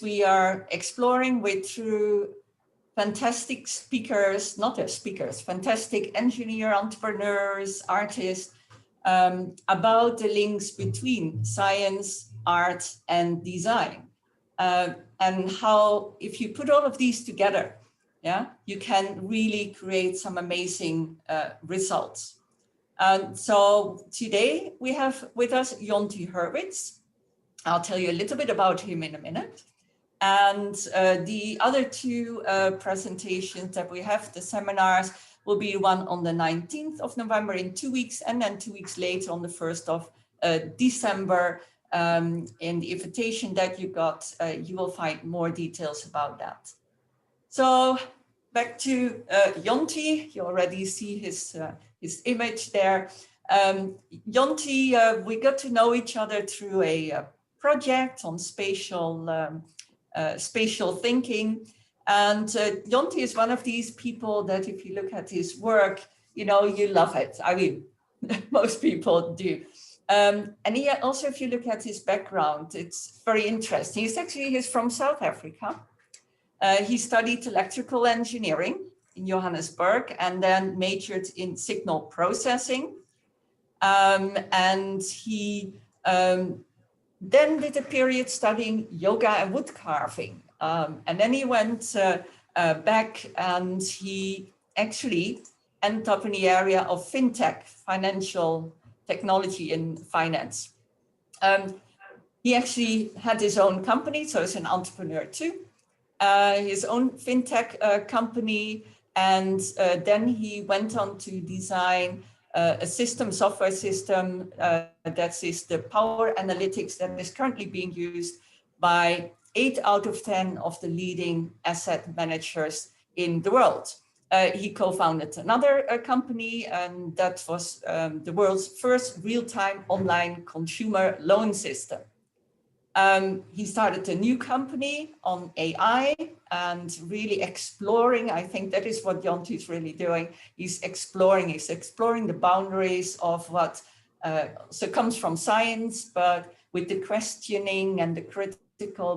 we are exploring through fantastic speakers, not as speakers, fantastic engineer, entrepreneurs, artists, about the links between science, art, and design. And how, if you put all of these together, yeah, you can really create some amazing results. So today we have with us Jonty Hurwitz. I'll tell you a little bit about him in a minute. And the other two presentations that we have, the seminars, will be one on the 19th of November in 2 weeks, and then 2 weeks later on the 1st of December. In the invitation that you got, you will find more details about that. So back to Jonty. You already see his image there. Jonty, we got to know each other through a project on spatial thinking. And Jonty is one of these people that if you look at his work, you know, you love it. I mean, most people do. And he also, if you look at his background, it's very interesting. He's from South Africa. He studied electrical engineering in Johannesburg and then majored in signal processing. And he then did a period studying yoga and wood carving. And then he went back and he actually ended up in the area of fintech, financial technology in finance. He actually had his own company, so he's an entrepreneur too, his own fintech company. And then he went on to design a software system that is the power analytics that is currently being used by 8 out of 10 of the leading asset managers in the world. He co-founded another company, and that was the world's first real-time online consumer loan system. He started a new company on AI and really exploring. I think that is what Jonty is really doing. He's exploring the boundaries of what so comes from science, but with the questioning and the critical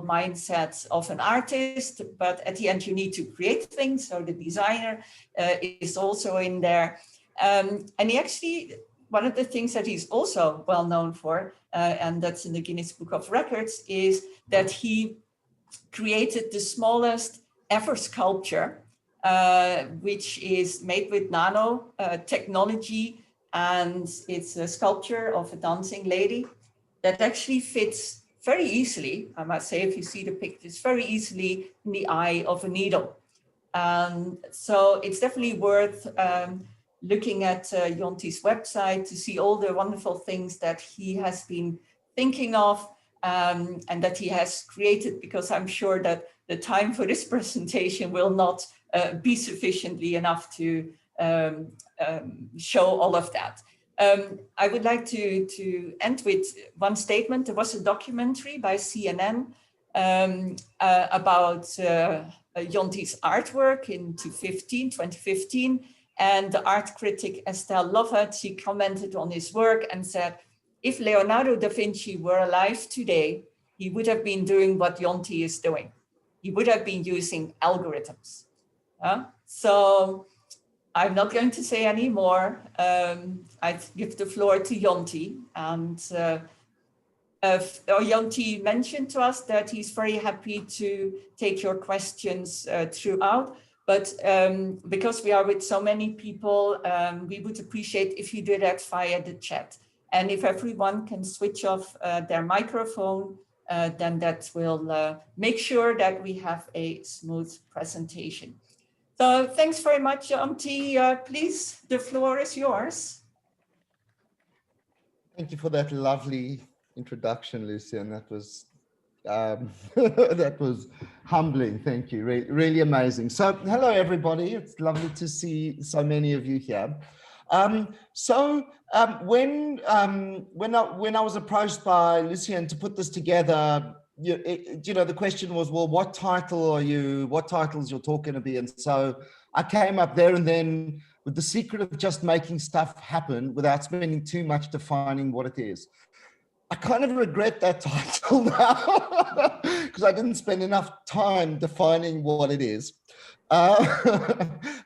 mindset of an artist. But at the end, you need to create things. So the designer is also in there. And he actually, one of the things that he's also well known for, and that's in the Guinness Book of Records, is that he created the smallest ever sculpture, which is made with nano technology. And it's a sculpture of a dancing lady that actually fits very easily, I must say, if you see the pictures, very easily in the eye of a needle. So it's definitely worth looking at Jonty's website to see all the wonderful things that he has been thinking of and that he has created, because I'm sure that the time for this presentation will not be sufficiently enough to show all of that. I would like to end with one statement. There was a documentary by CNN about Jonty's artwork in 2015, and the art critic Estelle Lovett, she commented on his work and said, if Leonardo da Vinci were alive today, he would have been doing what Jonty is doing. He would have been using algorithms. So I'm not going to say any more. I give the floor to Jonty. And Jonty mentioned to us that he's very happy to take your questions throughout. But because we are with so many people, we would appreciate if you do that via the chat. And if everyone can switch off their microphone, then that will make sure that we have a smooth presentation. So thanks very much, Jonty. Please, the floor is yours. Thank you for that lovely introduction, Lucian. That was that was humbling. Thank you. Really amazing. So hello, everybody. It's lovely to see so many of you here. When I was approached by Lucian to put this together, you know, the question was, well, what title are you? What titles you're talking to be? And so I came up there and then with the secret of just making stuff happen without spending too much defining what it is. I kind of regret that title now because I didn't spend enough time defining what it is. So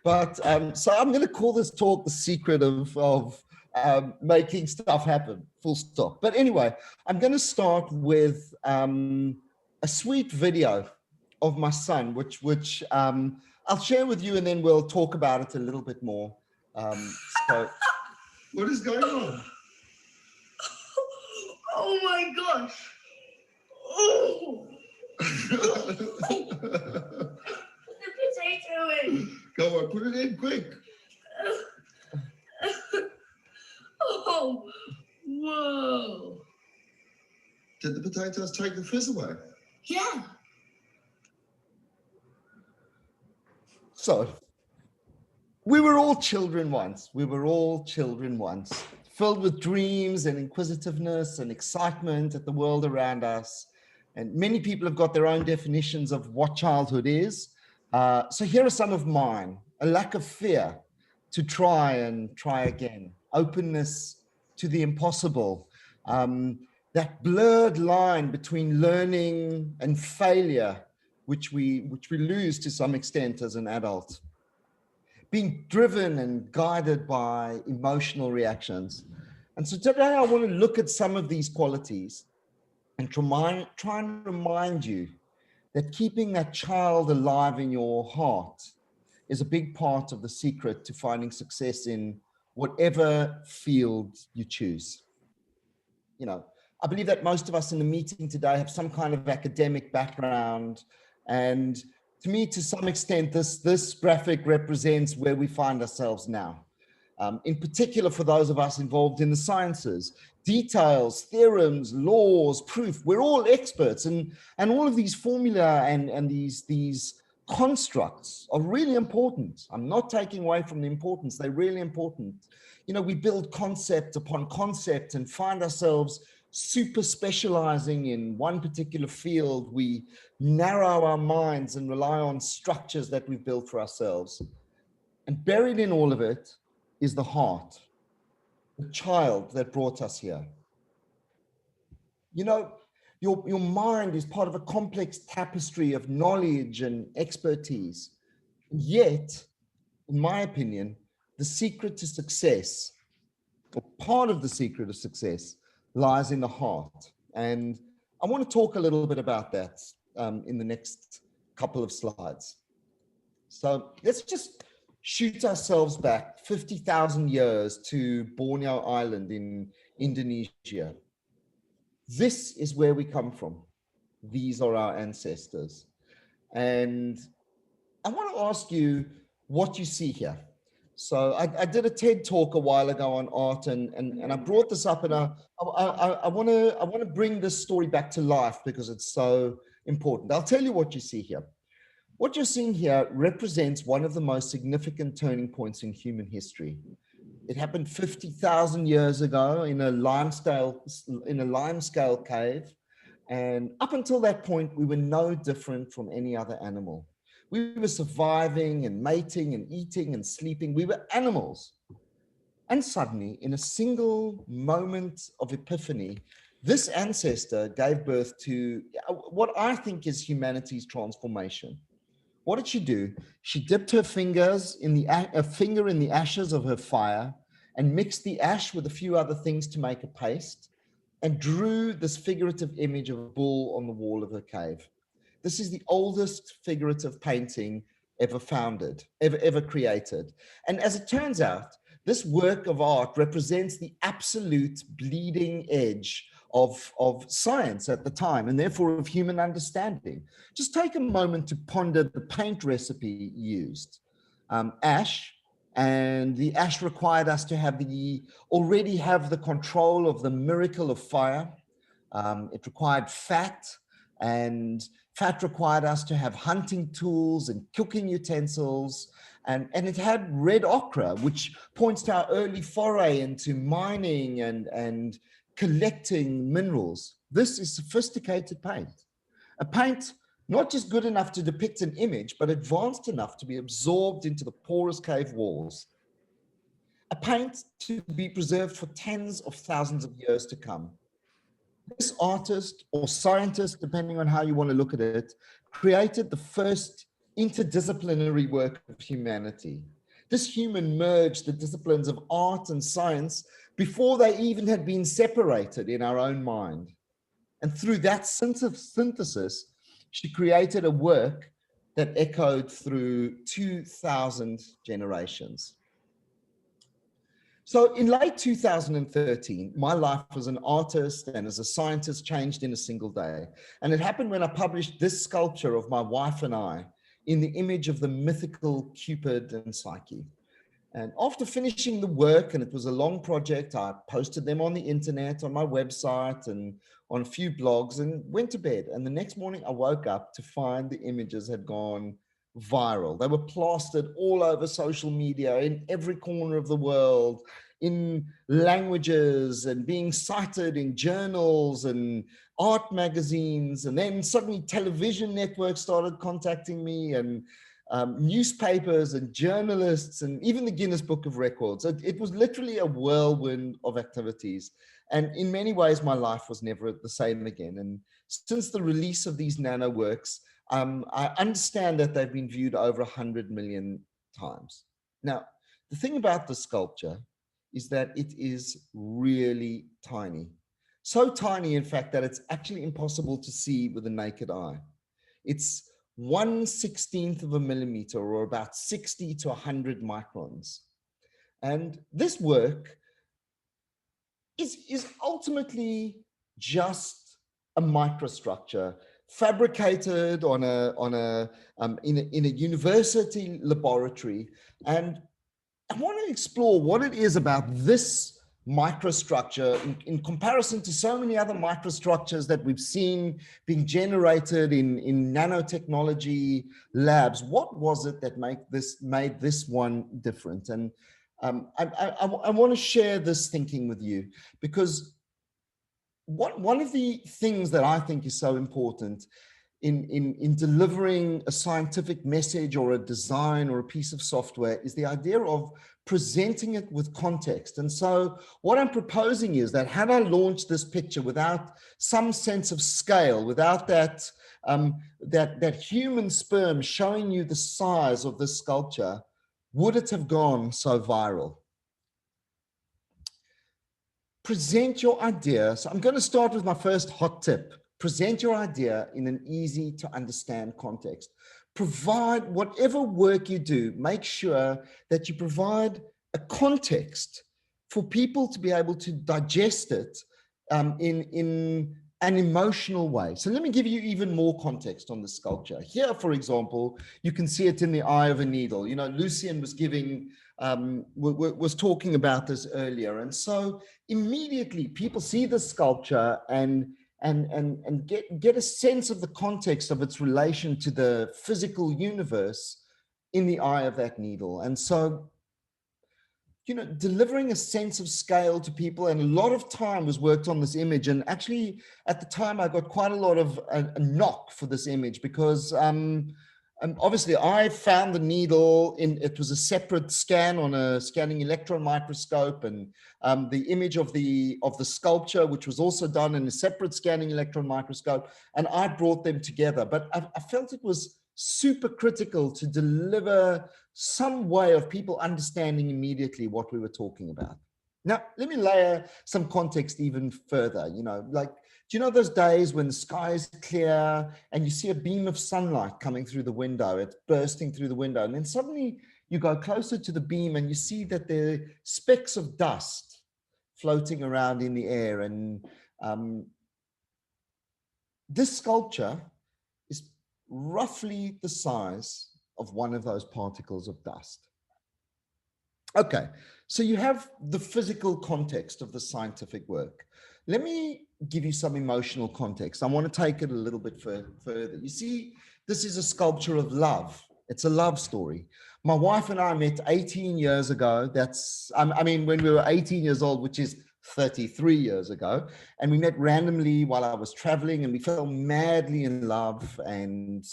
I'm going to call this talk the secret of making stuff happen, full stop. But anyway, I'm going to start with a sweet video of my son, which I'll share with you, and then we'll talk about it a little bit more. So what is going on? Oh my gosh. Oh. Put the potato in. Go on, put it in quick. Oh, whoa. Did the potatoes take the fizz away? Yeah. So, we were all children once. We were all children once, filled with dreams and inquisitiveness and excitement at the world around us. And many people have got their own definitions of what childhood is. So here are some of mine: a lack of fear to try and try again, openness to the impossible, that blurred line between learning and failure, which we lose to some extent as an adult, being driven and guided by emotional reactions. And so today I want to look at some of these qualities and try and remind you that keeping that child alive in your heart is a big part of the secret to finding success in whatever field you choose. You know, I believe that most of us in the meeting today have some kind of academic background, and to me, to some extent, this graphic represents where we find ourselves now. In particular, for those of us involved in the sciences, details, theorems, laws, proof, we're all experts, and all of these formula and these constructs are really important. I'm not taking away from the importance, they're really important. You know, we build concept upon concept and find ourselves super specializing in one particular field. We narrow our minds and rely on structures that we've built for ourselves. And buried in all of it is the heart, the child that brought us here. You know, your mind is part of a complex tapestry of knowledge and expertise. Yet, in my opinion, the secret to success, or part of the secret of success, lies in the heart. And I want to talk a little bit about that in the next couple of slides. So let's just shoot ourselves back 50,000 years to Borneo Island in Indonesia. This is where we come from. These are our ancestors. And I want to ask you what you see here. So I did a TED talk a while ago on art, and I brought this up, and I want to bring this story back to life because it's so important. I'll tell you what you see here. What you're seeing here represents one of the most significant turning points in human history. It happened 50,000 years ago in a limescale cave. And up until that point, we were no different from any other animal. We were surviving and mating and eating and sleeping. We were animals. And suddenly, in a single moment of epiphany, this ancestor gave birth to what I think is humanity's transformation. What did she do? She dipped her finger in the ashes of her fire and mixed the ash with a few other things to make a paste, and drew this figurative image of a bull on the wall of her cave. This is the oldest figurative painting ever created. And as it turns out, this work of art represents the absolute bleeding edge of science at the time, and therefore of human understanding. Just take a moment to ponder the paint recipe used. Ash, and the ash required us to already have the control of the miracle of fire. It required fat, and fat required us to have hunting tools and cooking utensils. And it had red ochre, which points to our early foray into mining and collecting minerals. This is sophisticated paint. A paint not just good enough to depict an image, but advanced enough to be absorbed into the porous cave walls. A paint to be preserved for tens of thousands of years to come. This artist or scientist, depending on how you want to look at it, created the first interdisciplinary work of humanity. This human merged the disciplines of art and science before they even had been separated in our own mind. And through that synthesis, she created a work that echoed through 2,000 generations. So in late 2013, my life as an artist and as a scientist changed in a single day. And it happened when I published this sculpture of my wife and I in the image of the mythical Cupid and Psyche. And after finishing the work, and it was a long project, I posted them on the internet, on my website, and on a few blogs, and went to bed. And the next morning I woke up to find the images had gone viral. They were plastered all over social media in every corner of the world, in languages, and being cited in journals and art magazines. And then suddenly television networks started contacting me, and newspapers and journalists, and even the Guinness Book of Records. It was literally a whirlwind of activities. And in many ways, my life was never the same again. And since the release of these nano works, I understand that they've been viewed over 100 million times. Now, the thing about the sculpture is that it is really tiny. So tiny, in fact, that it's actually impossible to see with the naked eye. It's 1/16 of a millimeter, or about 60 to 100 microns. And this work is ultimately just a microstructure fabricated in a university laboratory. And I want to explore what it is about this microstructure in comparison to so many other microstructures that we've seen being generated in nanotechnology labs. What was it that made this one different? And I want to share this thinking with you, because one of the things that I think is so important in delivering a scientific message or a design or a piece of software is the idea of presenting it with context. And so what I'm proposing is that had I launched this picture without some sense of scale, without that human sperm showing you the size of this sculpture, would it have gone so viral? Present your idea. So I'm going to start with my first hot tip. Present your idea in an easy to understand context. Provide whatever work you do, make sure that you provide a context for people to be able to digest it in an emotional way. So let me give you even more context on the sculpture. Here, for example, you can see it in the eye of a needle. You know, Lucian was was talking about this earlier. And so immediately people see the sculpture and get a sense of the context of its relation to the physical universe in the eye of that needle. And so, you know, delivering a sense of scale to people, and a lot of time was worked on this image. And actually, at the time, I got quite a lot of a knock for this image, because obviously I found the needle it was a separate scan on a scanning electron microscope, and the image of the sculpture, which was also done in a separate scanning electron microscope, and I brought them together. But I felt it was super critical to deliver some way of people understanding immediately what we were talking about. Now, let me layer some context even further. You know, like, do you know those days when the sky is clear and you see a beam of sunlight coming through the window, it's bursting through the window, and then suddenly you go closer to the beam and you see that there are specks of dust floating around in the air. And this sculpture is roughly the size of one of those particles of dust. Okay, so you have the physical context of the scientific work. Let me give you some emotional context. I want to take it a little bit further. You see, this is a sculpture of love. It's a love story. My wife and I met 18 years ago. I mean, when we were 18 years old, which is 33 years ago. And we met randomly while I was traveling, and we fell madly in love. And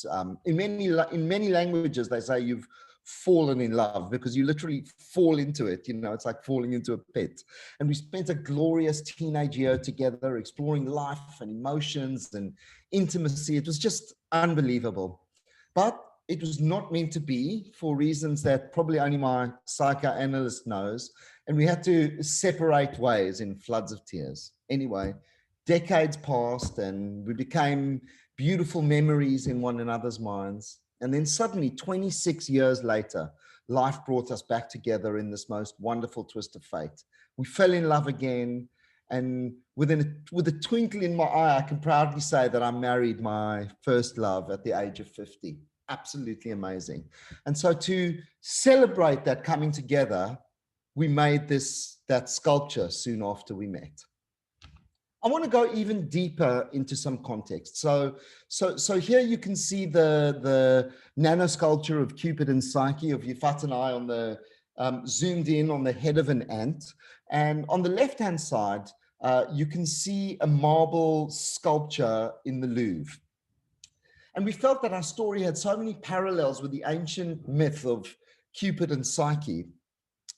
in many languages, they say you've fallen in love, because you literally fall into it. You know, it's like falling into a pit. And we spent a glorious teenage year together, exploring life and emotions and intimacy. It was just unbelievable. But it was not meant to be, for reasons that probably only my psychoanalyst knows. And we had to separate ways in floods of tears. Anyway, decades passed and we became beautiful memories in one another's minds. And then suddenly, 26 years later, life brought us back together in this most wonderful twist of fate. We fell in love again. And with a twinkle in my eye, I can proudly say that I married my first love at the age of 50. Absolutely amazing. And so to celebrate that coming together, we made that sculpture soon after we met. I want to go even deeper into some context. So here you can see the nano sculpture of Cupid and Psyche of Vesti.AI on the zoomed in on the head of an ant. And on the left-hand side, you can see a marble sculpture in the Louvre. And we felt that our story had so many parallels with the ancient myth of Cupid and Psyche.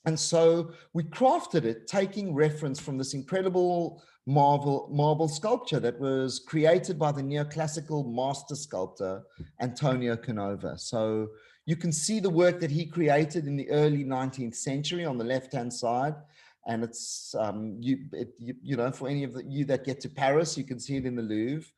And so we crafted it, taking reference from this incredible marble sculpture that was created by the neoclassical master sculptor, Antonio Canova. So you can see the work that he created in the early 19th century on the left-hand side. And it's, you know, for any of you that get to Paris, you can see it in the Louvre.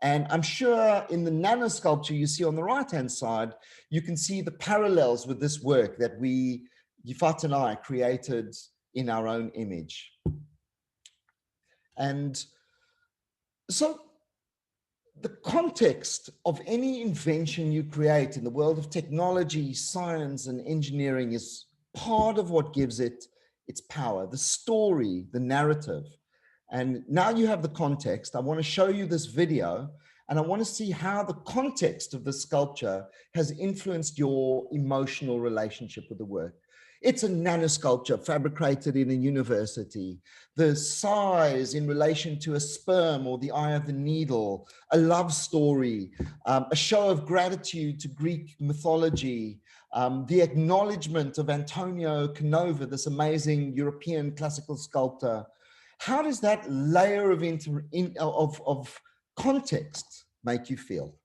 And I'm sure in the nano sculpture you see on the right-hand side, you can see the parallels with this work that Vesti.AI created in our own image. And so the context of any invention you create in the world of technology, science, and engineering is part of what gives it its power, the story, the narrative. And now you have the context. I want to show you this video, and I want to see how the context of the sculpture has influenced your emotional relationship with the work. It's a nano sculpture fabricated in a university. The size in relation to a sperm or the eye of the needle, a love story, a show of gratitude to Greek mythology, the acknowledgement of Antonio Canova, this amazing European classical sculptor. How does that layer of context make you feel?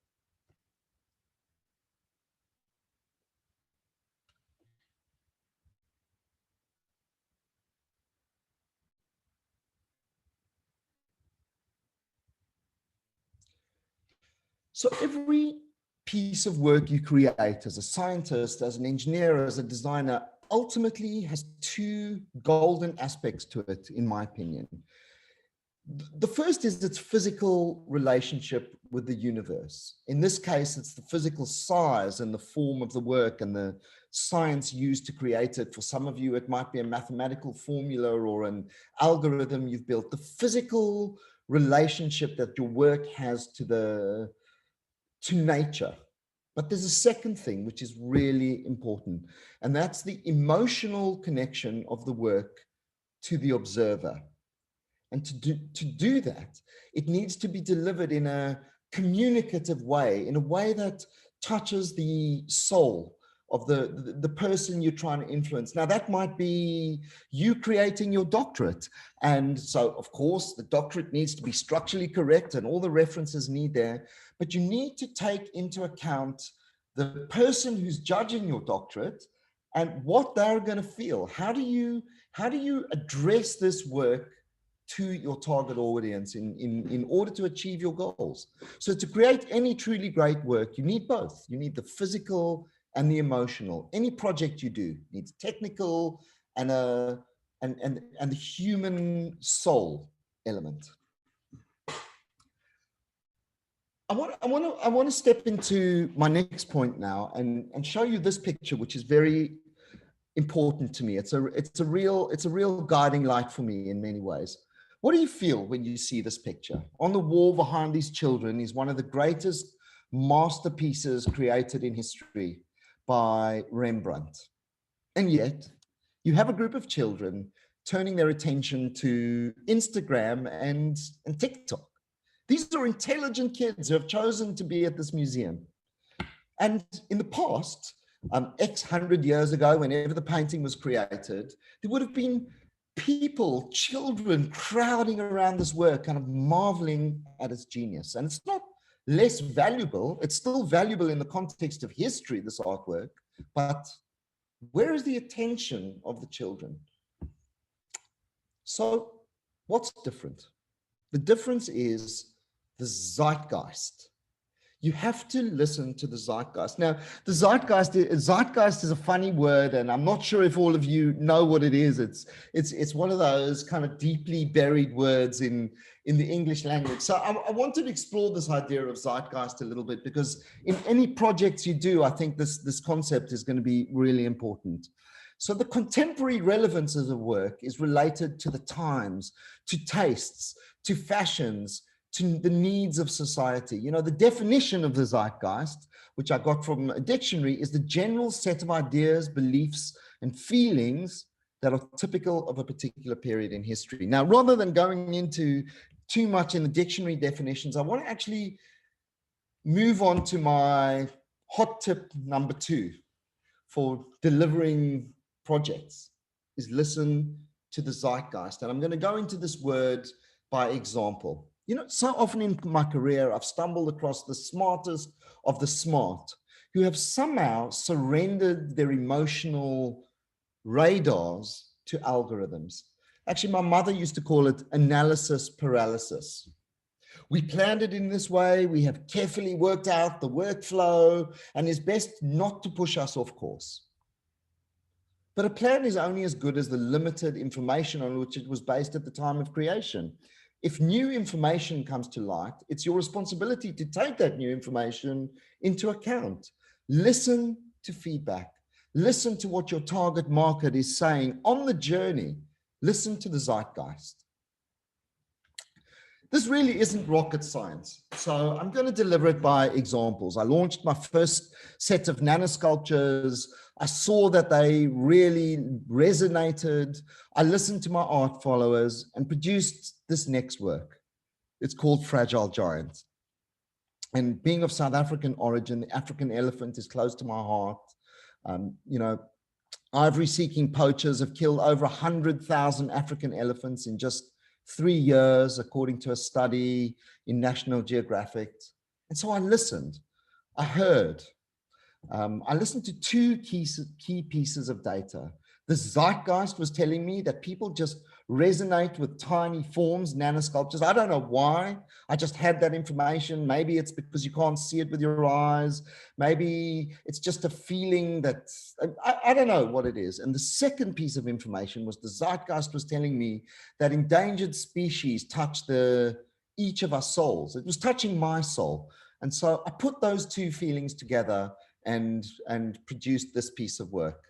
So every piece of work you create as a scientist, as an engineer, as a designer, ultimately has two golden aspects to it, in my opinion. The first is its physical relationship with the universe. In this case, it's the physical size and the form of the work and the science used to create it. For some of you, it might be a mathematical formula or an algorithm you've built. The physical relationship that your work has to nature. But there's a second thing which is really important, and that's the emotional connection of the work to the observer. And to do that, it needs to be delivered in a communicative way, in a way that touches the soul of the person you're trying to influence. Now, that might be you creating your doctorate. And so, of course, the doctorate needs to be structurally correct and all the references need there. But you need to take into account the person who's judging your doctorate and what they're going to feel. How do you address this work to your target audience in order to achieve your goals? So to create any truly great work, you need both. You need the physical and the emotional. Any project you do needs technical and the human soul element. I want to step into my next point now and show you this picture, which is very important to me. It's a real guiding light for me in many ways. What do you feel when you see this picture? On the wall behind these children is one of the greatest masterpieces created in history by Rembrandt. And yet you have a group of children turning their attention to Instagram and TikTok. These are intelligent kids who have chosen to be at this museum. And in the past, X hundred years ago, whenever the painting was created, there would have been people, children crowding around this work, kind of marveling at its genius. And it's not less valuable. It's still valuable in the context of history, this artwork, but where is the attention of the children? So what's different? The difference is the zeitgeist. You have to listen to the zeitgeist. Now, the zeitgeist is a funny word, and I'm not sure if all of you know what it is. It's one of those kind of deeply buried words in the English language. So I wanted to explore this idea of zeitgeist a little bit, because in any projects you do, I think this concept is going to be really important. So the contemporary relevance of the work is related to the times, to tastes, to fashions, to the needs of society. You know, the definition of the zeitgeist, which I got from a dictionary, is the general set of ideas, beliefs, and feelings that are typical of a particular period in history. Now, rather than going into too much in the dictionary definitions, I want to actually move on to my hot tip number 2 for delivering projects, is listen to the zeitgeist. And I'm going to go into this word by example. You know, so often in my career, I've stumbled across the smartest of the smart who have somehow surrendered their emotional radars to algorithms. Actually, my mother used to call it analysis paralysis. We planned it in this way. We have carefully worked out the workflow, and it's best not to push us off course. But a plan is only as good as the limited information on which it was based at the time of creation. If new information comes to light, it's your responsibility to take that new information into account. Listen to feedback. Listen to what your target market is saying on the journey. Listen to the zeitgeist. This really isn't rocket science, so I'm going to deliver it by examples. I launched my first set of nanosculptures. I saw that they really resonated. I listened to my art followers and produced this next work. It's called Fragile Giant. And being of South African origin, the African elephant is close to my heart. You know, ivory-seeking poachers have killed over 100,000 African elephants in just 3 years, according to a study in National Geographic. And so I listened, I heard. I listened to 2 key pieces of data. The zeitgeist was telling me that people just resonate with tiny forms, nanosculptures. I don't know why. I just had that information. Maybe it's because you can't see it with your eyes. Maybe it's just a feeling that, I don't know what it is. And the second piece of information was the zeitgeist was telling me that endangered species touch each of our souls. It was touching my soul. And so I put those 2 feelings together and produced this piece of work.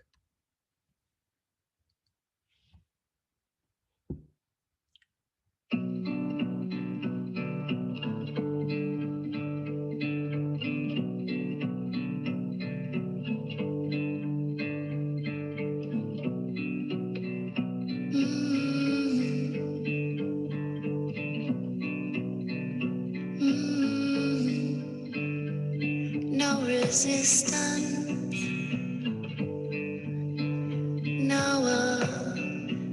No resistance, no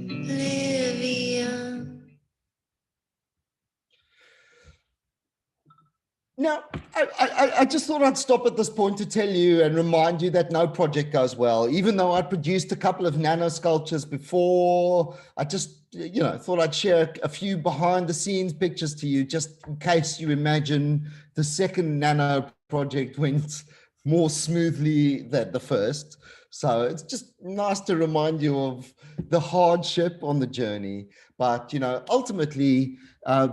oblivion. Now, I just thought I'd stop at this point to tell you and remind you that no project goes well. Even though I produced a couple of nanosculptures before, I just, you know, thought I'd share a few behind the scenes pictures to you, just in case you imagine the second nano project went more smoothly than the first. So it's just nice to remind you of the hardship on the journey. But, you know, ultimately,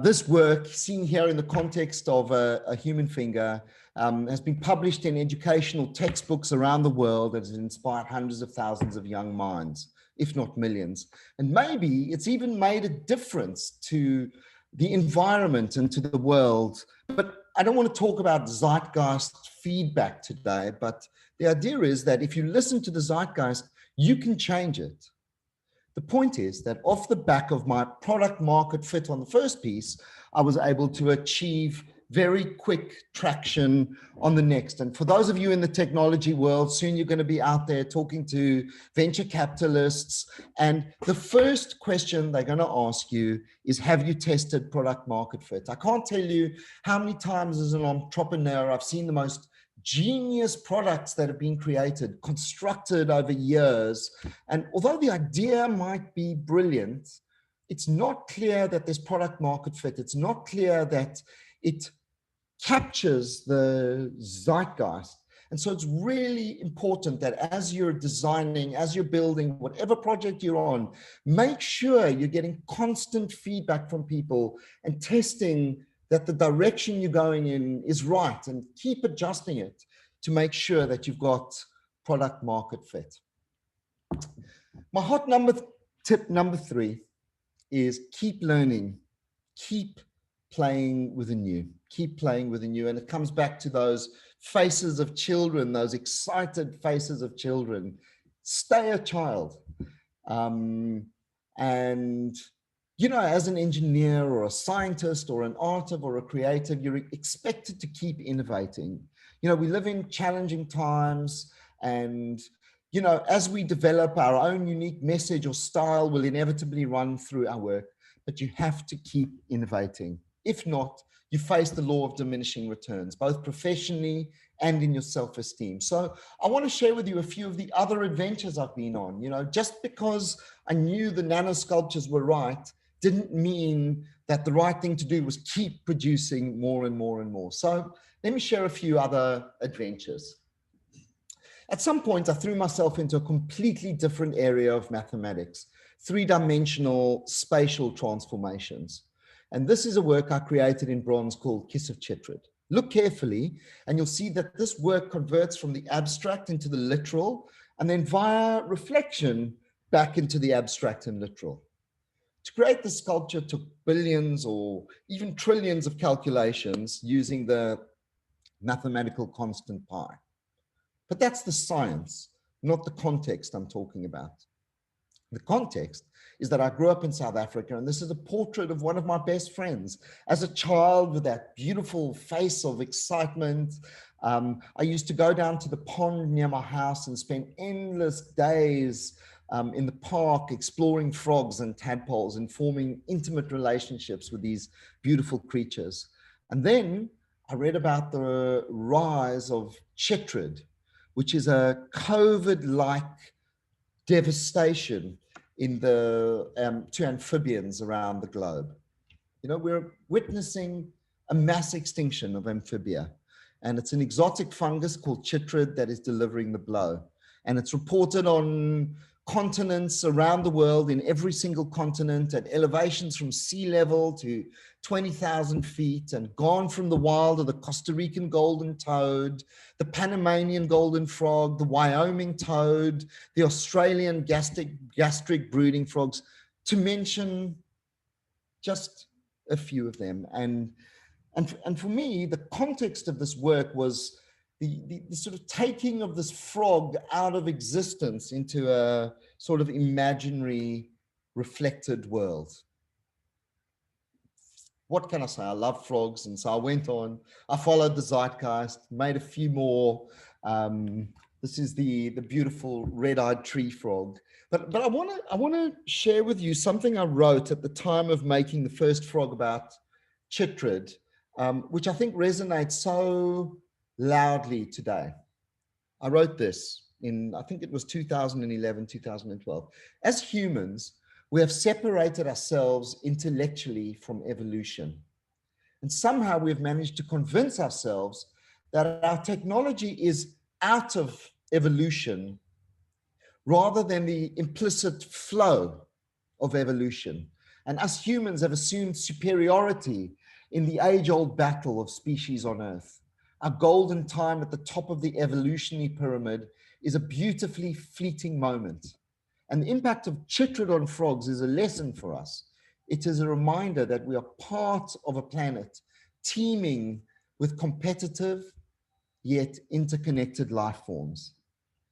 this work, seen here in the context of a human finger, has been published in educational textbooks around the world and has inspired hundreds of thousands of young minds, if not millions. And maybe it's even made a difference to the environment and to the world. But I don't want to talk about zeitgeist feedback today, but the idea is that if you listen to the zeitgeist, you can change it. The point is that off the back of my product market fit on the first piece, I was able to achieve very quick traction on the next. And for those of you in the technology world, soon you're going to be out there talking to venture capitalists. And the first question they're going to ask you is, have you tested product market fit? I can't tell you how many times as an entrepreneur I've seen the most genius products that have been created, constructed over years. And although the idea might be brilliant, it's not clear that there's product market fit. It's not clear that it captures the zeitgeist. And so it's really important that as you're designing, as you're building, whatever project you're on, make sure you're getting constant feedback from people and testing that the direction you're going in is right, and keep adjusting it to make sure that you've got product market fit. My hot tip number 3 is keep learning, keep playing with the new, keep playing with the new. And it comes back to those faces of children, those excited faces of children. Stay a child. And you know, as an engineer or a scientist or an artist or a creative, you're expected to keep innovating. You know, we live in challenging times, and, you know, as we develop our own unique message or style will inevitably run through our work, but you have to keep innovating. If not, you face the law of diminishing returns, both professionally and in your self-esteem. So I want to share with you a few of the other adventures I've been on. You know, just because I knew the nanosculptures were right didn't mean that the right thing to do was keep producing more and more and more. So let me share a few other adventures. At some point, I threw myself into a completely different area of mathematics, 3-dimensional spatial transformations. And this is a work I created in bronze called Kiss of Chytrid. Look carefully, and you'll see that this work converts from the abstract into the literal, and then via reflection back into the abstract and literal. To create the sculpture took billions or even trillions of calculations using the mathematical constant pi. But that's the science, not the context I'm talking about. The context is that I grew up in South Africa, and this is a portrait of one of my best friends. As a child, with that beautiful face of excitement, I used to go down to the pond near my house and spend endless days in the park exploring frogs and tadpoles and forming intimate relationships with these beautiful creatures. And then I read about the rise of Chytrid, which is a COVID-like devastation to amphibians around the globe. You know, we're witnessing a mass extinction of amphibia, and it's an exotic fungus called Chytrid that is delivering the blow. And it's reported on continents around the world, in every single continent, at elevations from sea level to 20,000 feet, and gone from the wild of the Costa Rican golden toad, the Panamanian golden frog, the Wyoming toad, the Australian gastric brooding frogs, to mention just a few of them. And for me, the context of this work was the sort of taking of this frog out of existence into a sort of imaginary reflected world. What can I say? I love frogs. And so I went on, I followed the zeitgeist, made a few more. This is the beautiful red-eyed tree frog. But I want to share with you something I wrote at the time of making the first frog about Chytrid, which I think resonates so loudly today. I wrote this in, I think it was 2011, 2012. As humans, we have separated ourselves intellectually from evolution. And somehow we've managed to convince ourselves that our technology is out of evolution rather than the implicit flow of evolution. And us humans have assumed superiority in the age-old battle of species on Earth. Our golden time at the top of the evolutionary pyramid is a beautifully fleeting moment. And the impact of Chytrid on frogs is a lesson for us. It is a reminder that we are part of a planet teeming with competitive yet interconnected life forms.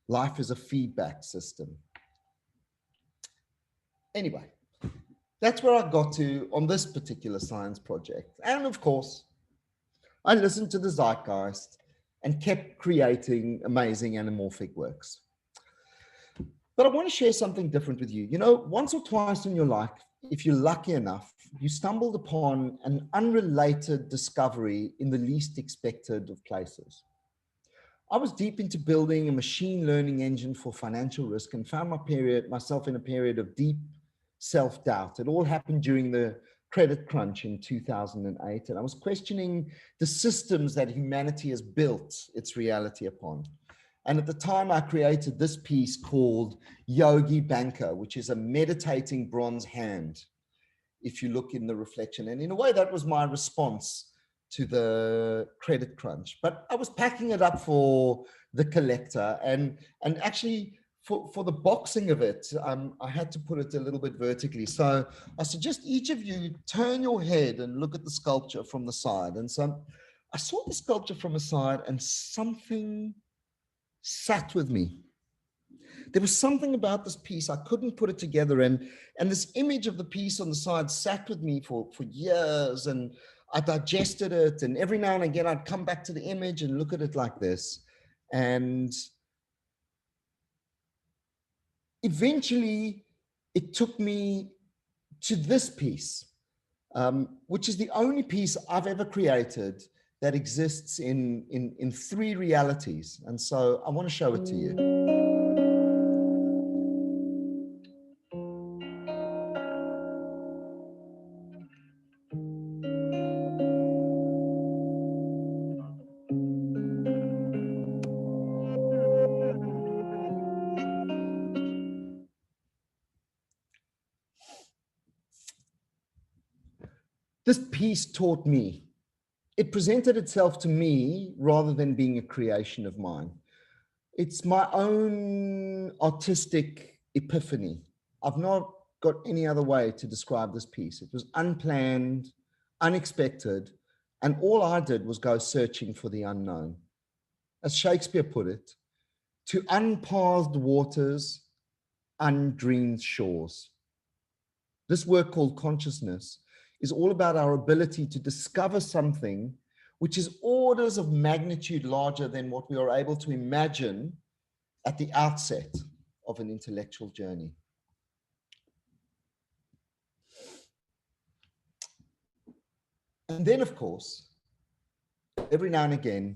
Life is a feedback system. Anyway, that's where I got to on this particular science project. And of course, I listened to the zeitgeist and kept creating amazing anamorphic works. But I want to share something different with you. You know, once or twice in your life, if you're lucky enough, you stumbled upon an unrelated discovery in the least expected of places. I was deep into building a machine learning engine for financial risk and found myself in a period of deep self-doubt. It all happened during the credit crunch in 2008, and I was questioning the systems that humanity has built its reality upon. And at the time, I created this piece called Yogi Banker, which is a meditating bronze hand, if you look in the reflection. And in a way, that was my response to the credit crunch. But I was packing it up for the collector. And actually, for the boxing of it, I had to put it a little bit vertically. So I suggest each of you turn your head and look at the sculpture from the side. And so I saw the sculpture from the side and something sat with me. There was something about this piece, I couldn't put it together. And this image of the piece on the side sat with me for years, and I digested it. And every now and again, I'd come back to the image and look at it like this. And eventually it took me to this piece, which is the only piece I've ever created that exists in three realities. And so I want to show it to you. This piece taught me. It presented itself to me rather than being a creation of mine. It's my own artistic epiphany. I've not got any other way to describe this piece. It was unplanned, unexpected, and all I did was go searching for the unknown. As Shakespeare put it, to unpathed waters, undreamed shores. This work called Consciousness is all about our ability to discover something which is orders of magnitude larger than what we are able to imagine at the outset of an intellectual journey. And then, of course, every now and again,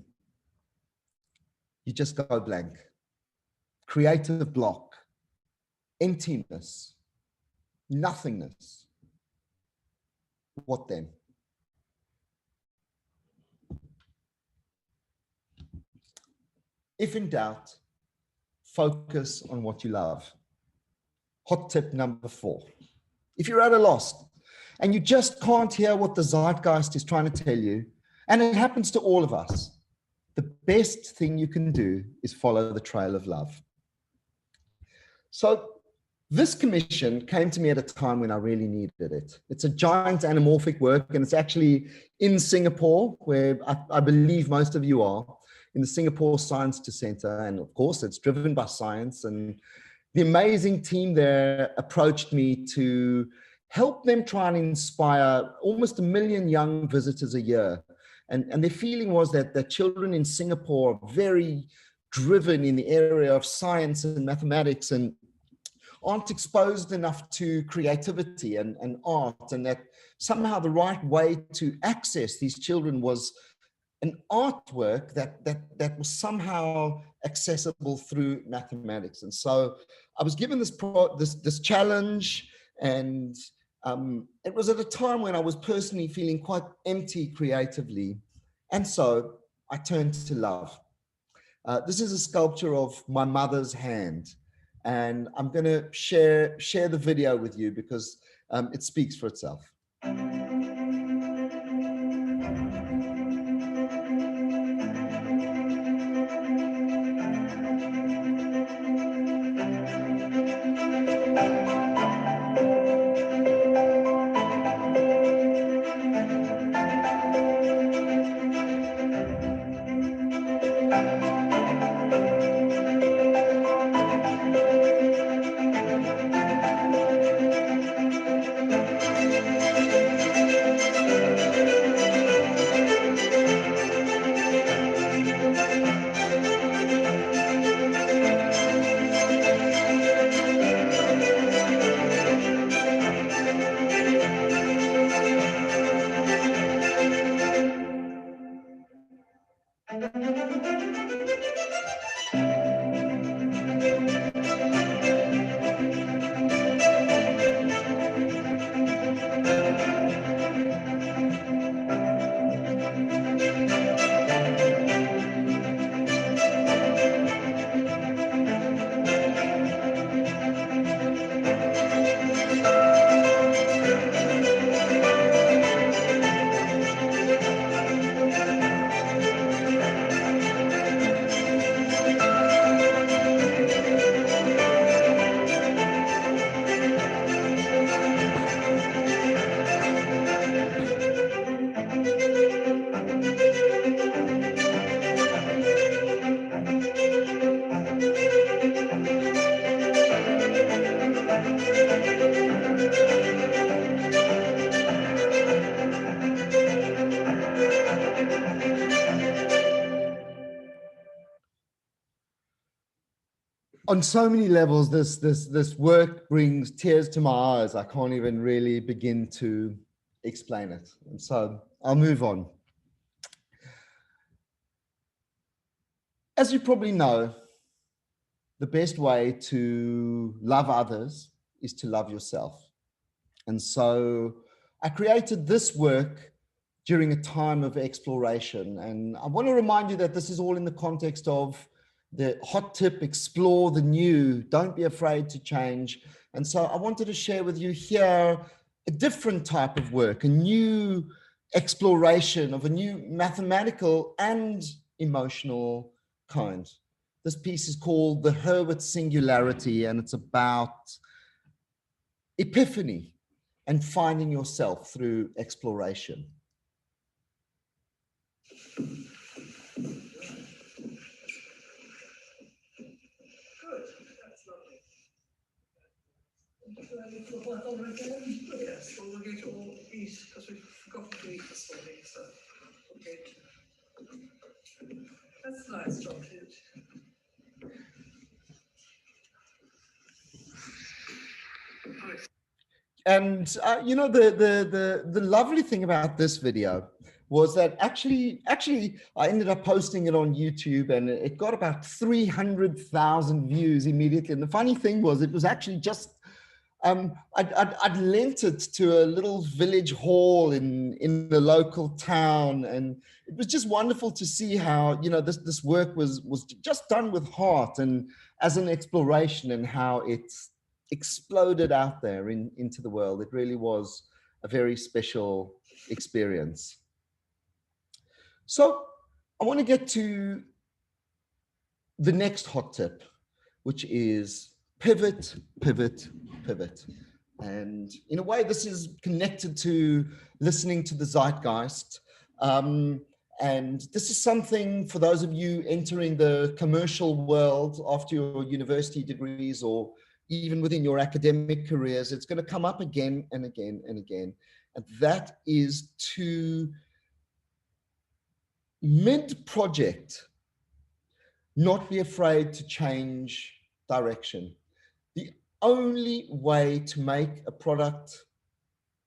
you just go blank. Creative block, emptiness, nothingness. What then? If in doubt, focus on what you love. Hot tip number 4. If you're at a loss and you just can't hear what the zeitgeist is trying to tell you, and it happens to all of us, the best thing you can do is follow the trail of love. So this commission came to me at a time when I really needed it. It's a giant anamorphic work, and it's actually in Singapore, where I believe most of you are, in the Singapore Science Center. And of course, it's driven by science. And the amazing team there approached me to help them try and inspire almost 1 million young visitors a year. And their feeling was that the children in Singapore are very driven in the area of science and mathematics and aren't exposed enough to creativity and art, and that somehow the right way to access these children was an artwork that was somehow accessible through mathematics. And so I was given this challenge, and it was at a time when I was personally feeling quite empty creatively. And so I turned to love. This is a sculpture of my mother's hand. And I'm going to share the video with you because it speaks for itself. On so many levels, this work brings tears to my eyes. I can't even really begin to explain it. And so I'll move on. As you probably know, the best way to love others is to love yourself. And so I created this work during a time of exploration. And I want to remind you that this is all in the context of the hot tip: explore the new, don't be afraid to change. And so I wanted to share with you here a different type of work, a new exploration of a new mathematical and emotional kind. This piece is called The Hurwitz Singularity, and it's about epiphany and finding yourself through exploration. Yes, well, we're going to all eat because we forgot to eat this morning, so okay. That's nice, Jonty. And you know, the lovely thing about this video was that actually I ended up posting it on YouTube, and it got about 300,000 views immediately. And the funny thing was, it was actually just I'd lent it to a little village hall in the local town, and it was just wonderful to see how, you know, this work was just done with heart and as an exploration, and how it's exploded out there into the world. It really was a very special experience. So I want to get to the next hot tip, which is pivot, pivot, pivot. And in a way, this is connected to listening to the zeitgeist. And this is something for those of you entering the commercial world after your university degrees, or even within your academic careers, it's going to come up again and again and again. And that is to mid-project not be afraid to change direction. The only way to make a product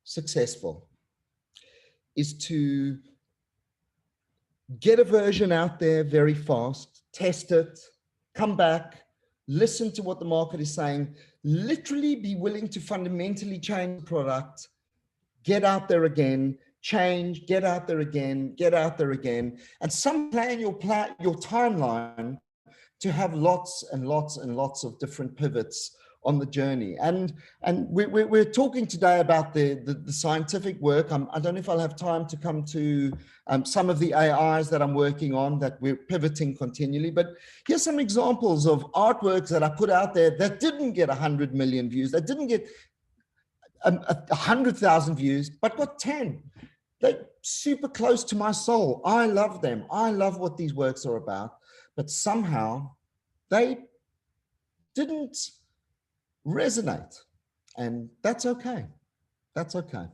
successful is to get a version out there very fast, test it, come back, listen to what the market is saying, literally be willing to fundamentally change the product, get out there again, change, get out there again, get out there again, and some plan your timeline to have lots and lots and lots of different pivots on the journey. And we're talking today about the scientific work. I don't know if I'll have time to come to some of the AIs that I'm working on that we're pivoting continually, but here's some examples of artworks that I put out there that didn't get 100 million views, that didn't get 100,000 views, but got 10. They're super close to my soul. I love them. I love what these works are about, but somehow they didn't resonate, and that's okay. That's okay.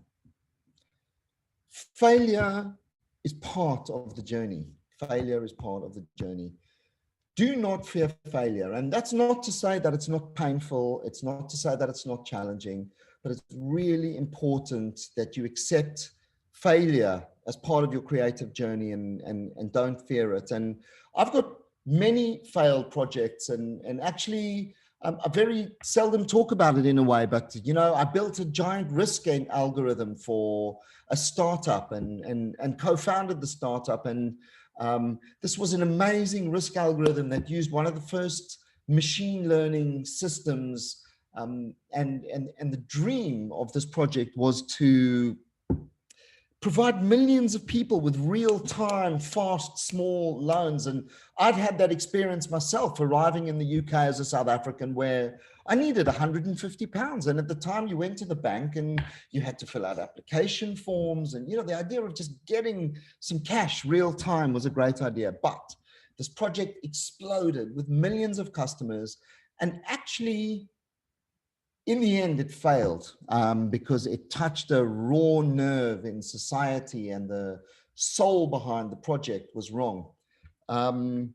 Failure is part of the journey. Failure is part of the journey. Do not fear failure. And that's not to say that it's not painful. It's not to say that it's not challenging, but it's really important that you accept failure as part of your creative journey, and don't fear it. And I've got many failed projects, and actually I very seldom talk about it in a way, but you know, I built a giant risk algorithm for a startup and co-founded the startup. And this was an amazing risk algorithm that used one of the first machine learning systems. And the dream of this project was to provide millions of people with real-time, fast, small loans. And I'd had that experience myself, arriving in the UK as a South African, where I needed 150 pounds. And at the time you went to the bank and you had to fill out application forms. And, you know, the idea of just getting some cash real time was a great idea. But this project exploded with millions of customers, and actually, in the end, it failed because it touched a raw nerve in society, and the soul behind the project was wrong. And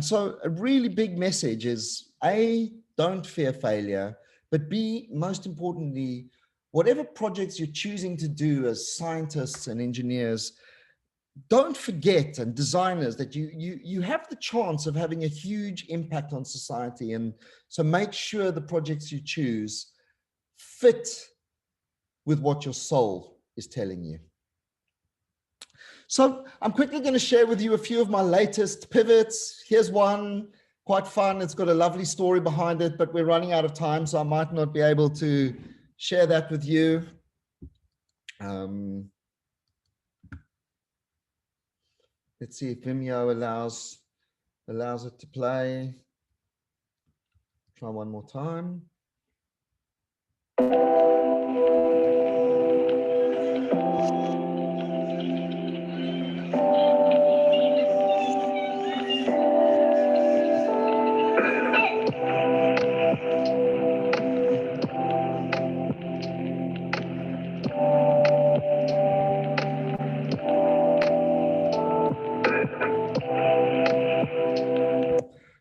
so a really big message is, A, don't fear failure, but B, most importantly, whatever projects you're choosing to do as scientists and engineers, don't forget, and designers, that you have the chance of having a huge impact on society. And so make sure the projects you choose fit with what your soul is telling you. So I'm quickly going to share with you a few of my latest pivots. Here's one, quite fun. It's got a lovely story behind it, but we're running out of time, so I might not be able to share that with you. Let's see if Vimeo allows it to play. Try one more time.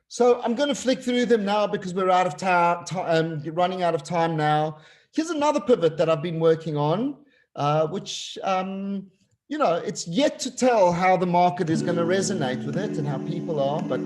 So I'm going to flick through them now because we're out of time, running out of time now. Here's another pivot that I've been working on, which, you know, it's yet to tell how the market is going to resonate with it and how people are, but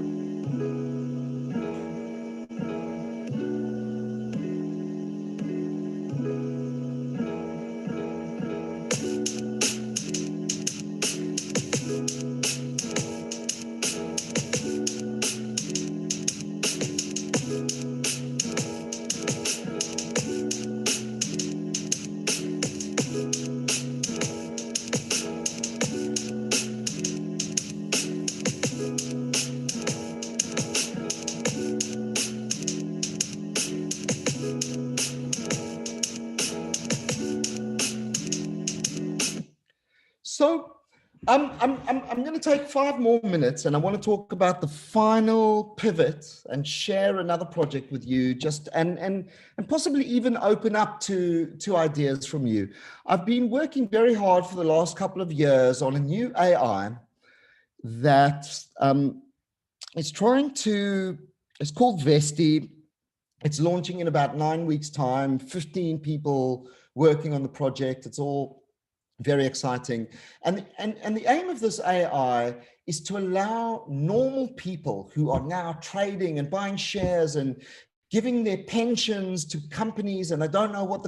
so I'm going to take 5 more minutes, and I want to talk about the final pivot and share another project with you, just and possibly even open up to ideas from you. I've been working very hard for the last couple of years on a new AI that is trying to, it's called Vesti. It's launching in about 9 weeks' time, 15 people working on the project. It's all very exciting. And the aim of this AI is to allow normal people who are now trading and buying shares and giving their pensions to companies, and I don't know what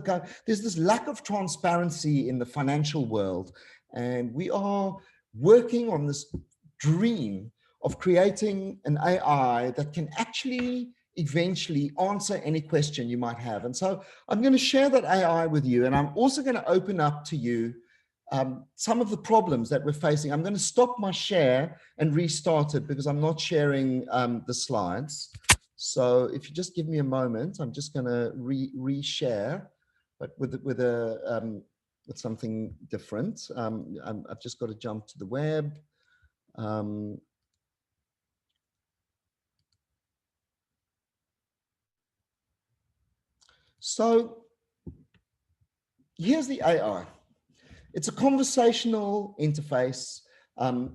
there's this lack of transparency in the financial world. And we are working on this dream of creating an AI that can actually eventually answer any question you might have. And so I'm going to share that AI with you, and I'm also going to open up to you some of the problems that we're facing. I'm going to stop my share and restart it because I'm not sharing the slides. So if you just give me a moment, I'm just going to re-share, but with something different. I've just got to jump to the web. So here's the AI. It's a conversational interface.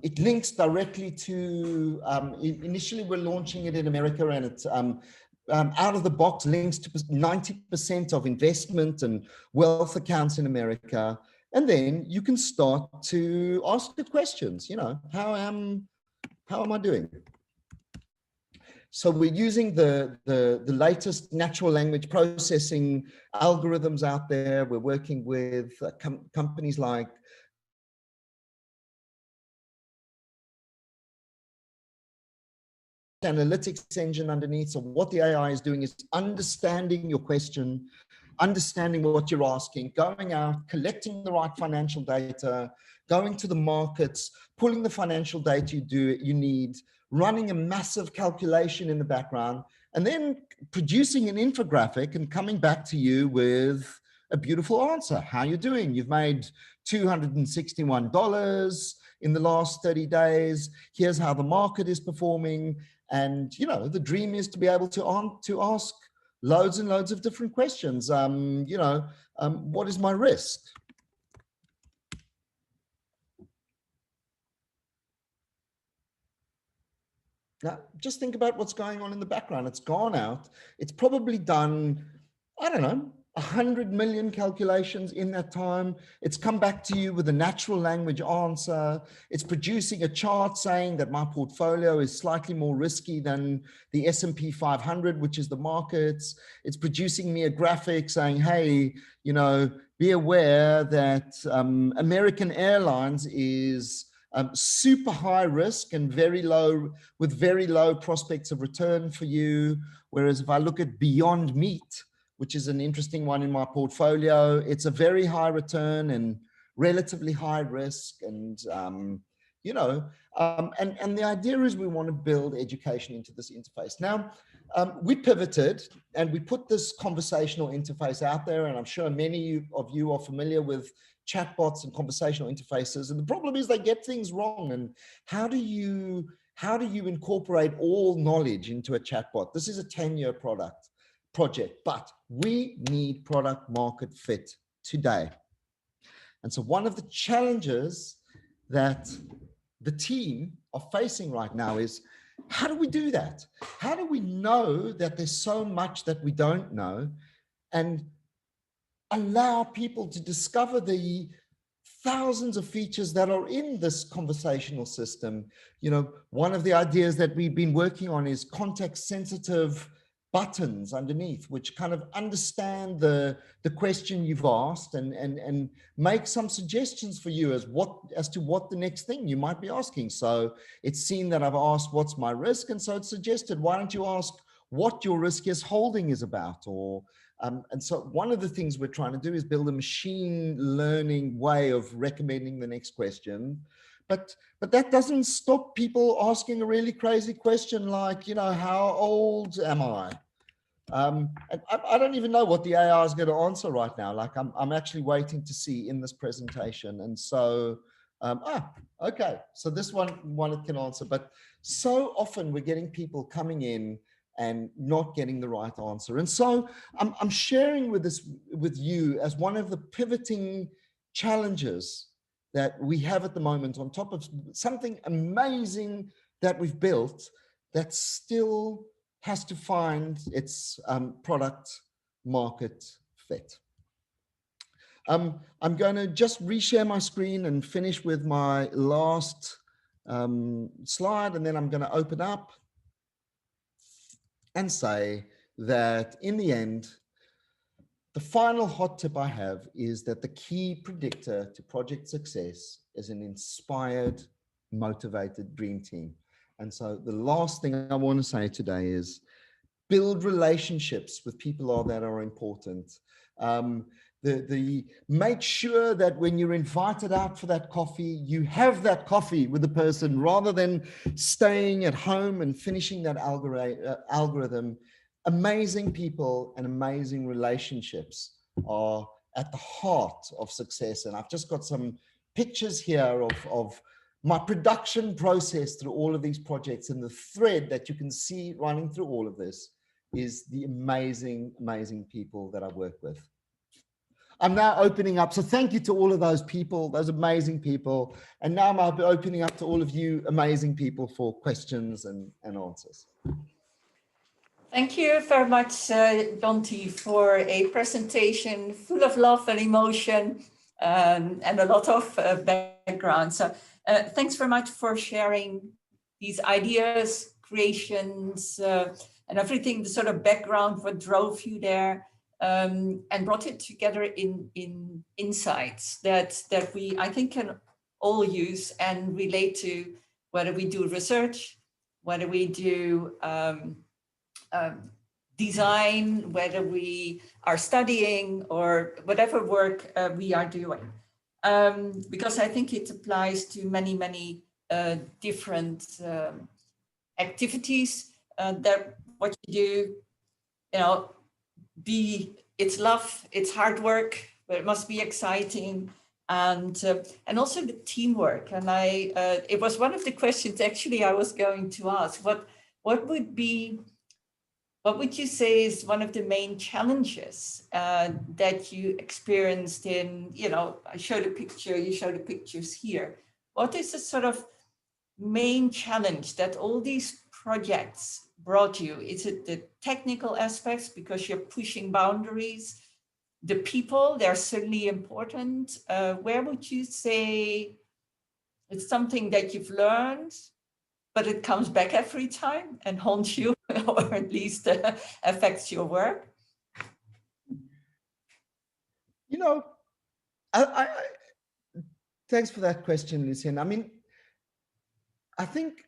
It links directly to, initially we're launching it in America, and it's out of the box links to 90% of investment and wealth accounts in America. And then you can start to ask the questions, you know, how am I doing? So we're using the latest natural language processing algorithms out there. We're working with companies like analytics engine underneath. So what the AI is doing is understanding your question, understanding what you're asking, going out, collecting the right financial data, going to the markets, pulling the financial data you need, running a massive calculation in the background, and then producing an infographic and coming back to you with a beautiful answer. How are you doing? You've made $261. in the last 30 days. Here's how the market is performing. And, you know, the dream is to be able to ask loads and loads of different questions. You know, what is my risk? Now, just think about what's going on in the background. It's gone out. It's probably done, I don't know, 100 million calculations in that time. It's come back to you with a natural language answer. It's producing a chart saying that my portfolio is slightly more risky than the S&P 500, which is the markets. It's producing me a graphic saying, hey, you know, be aware that American Airlines is super high risk and with very low prospects of return for you. Whereas if I look at Beyond Meat, which is an interesting one in my portfolio, it's a very high return and relatively high risk. And, you know, and the idea is we want to build education into this interface. Now, we pivoted and we put this conversational interface out there, and I'm sure many of you are familiar with chatbots and conversational interfaces. And the problem is they get things wrong. And how do you incorporate all knowledge into a chatbot? This is a 10-year project, but we need product market fit today. And so one of the challenges that the team are facing right now is, how do we do that? How do we know that there's so much that we don't know, and allow people to discover the thousands of features that are in this conversational system? You know, one of the ideas that we've been working on is context sensitive buttons underneath, which kind of understand the question you've asked and make some suggestions for you as to what the next thing you might be asking. So it's seen that I've asked, what's my risk? And so it's suggested, why don't you ask what your riskiest holding is about? Or and so one of the things we're trying to do is build a machine learning way of recommending the next question. But that doesn't stop people asking a really crazy question like, you know, how old am I? And I don't even know what the AI is going to answer right now. Like I'm actually waiting to see in this presentation. And so, okay, so this one it can answer. But so often we're getting people coming in and not getting the right answer. And so I'm sharing with you as one of the pivoting challenges that we have at the moment, on top of something amazing that we've built that still has to find its product market fit. I'm going to just reshare my screen and finish with my last slide, and then I'm going to open up and say that in the end, the final hot tip I have is that the key predictor to project success is an inspired, motivated dream team. And so the last thing I want to say today is build relationships with people that are important. Make sure that when you're invited out for that coffee, you have that coffee with the person rather than staying at home and finishing that algorithm. Amazing people and amazing relationships are at the heart of success. And I've just got some pictures here of my production process through all of these projects, and the thread that you can see running through all of this is the amazing, amazing people that I work with. I'm now opening up. So thank you to all of those people, those amazing people. And now I'm opening up to all of you amazing people for questions and answers. Thank you very much, Jonty, for a presentation full of love and emotion and a lot of background. So thanks very much for sharing these ideas, creations, and everything, the sort of background, what drove you there, and brought it together in insights that we, I think, can all use and relate to, whether we do research, whether we do design, whether we are studying, or whatever work we are doing. Because I think it applies to many, many different activities that what you do, you know, it's love, it's hard work, but it must be exciting. and also the teamwork. And it was one of the questions actually I was going to ask. What would you say is one of the main challenges that you experienced in, I showed a picture, you showed the pictures here. What is the sort of main challenge that all these projects brought you? Is it the technical aspects because you're pushing boundaries? The people, they're certainly important. Where would you say it's something that you've learned, but it comes back every time and haunts you, or at least affects your work? I thanks for that question, Lucien. I mean, I think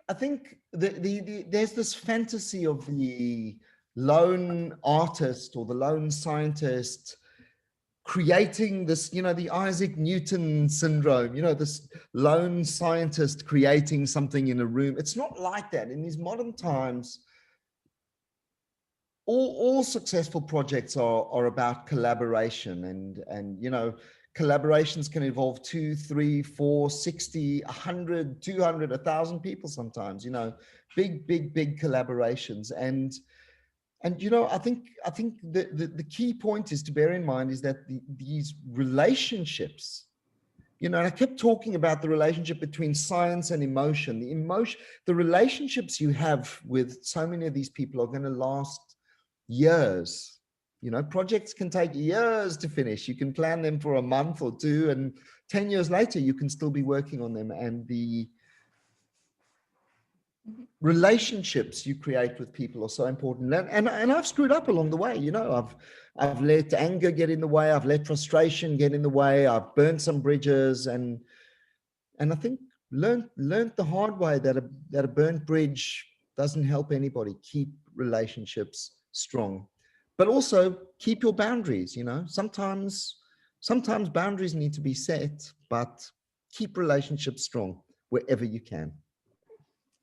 there's this fantasy of the lone artist or the lone scientist creating this, the Isaac Newton syndrome, this lone scientist creating something in a room. It's not like that. In these modern times, all successful projects are about collaboration, and collaborations can involve 2, 3, 4, 60, 100, 200, 1,000 people sometimes, big collaborations. And I think the key point is to bear in mind is that these relationships, and I kept talking about the relationship between science and emotion. The relationships you have with so many of these people are going to last years. Projects can take years to finish. You can plan them for a month or two, and 10 years later, you can still be working on them. And the relationships you create with people are so important. And I've screwed up along the way. I've let anger get in the way. I've let frustration get in the way. I've burned some bridges, and I think learned the hard way that a burnt bridge doesn't help anybody. Keep relationships strong, but also keep your boundaries. Sometimes boundaries need to be set, but keep relationships strong wherever you can.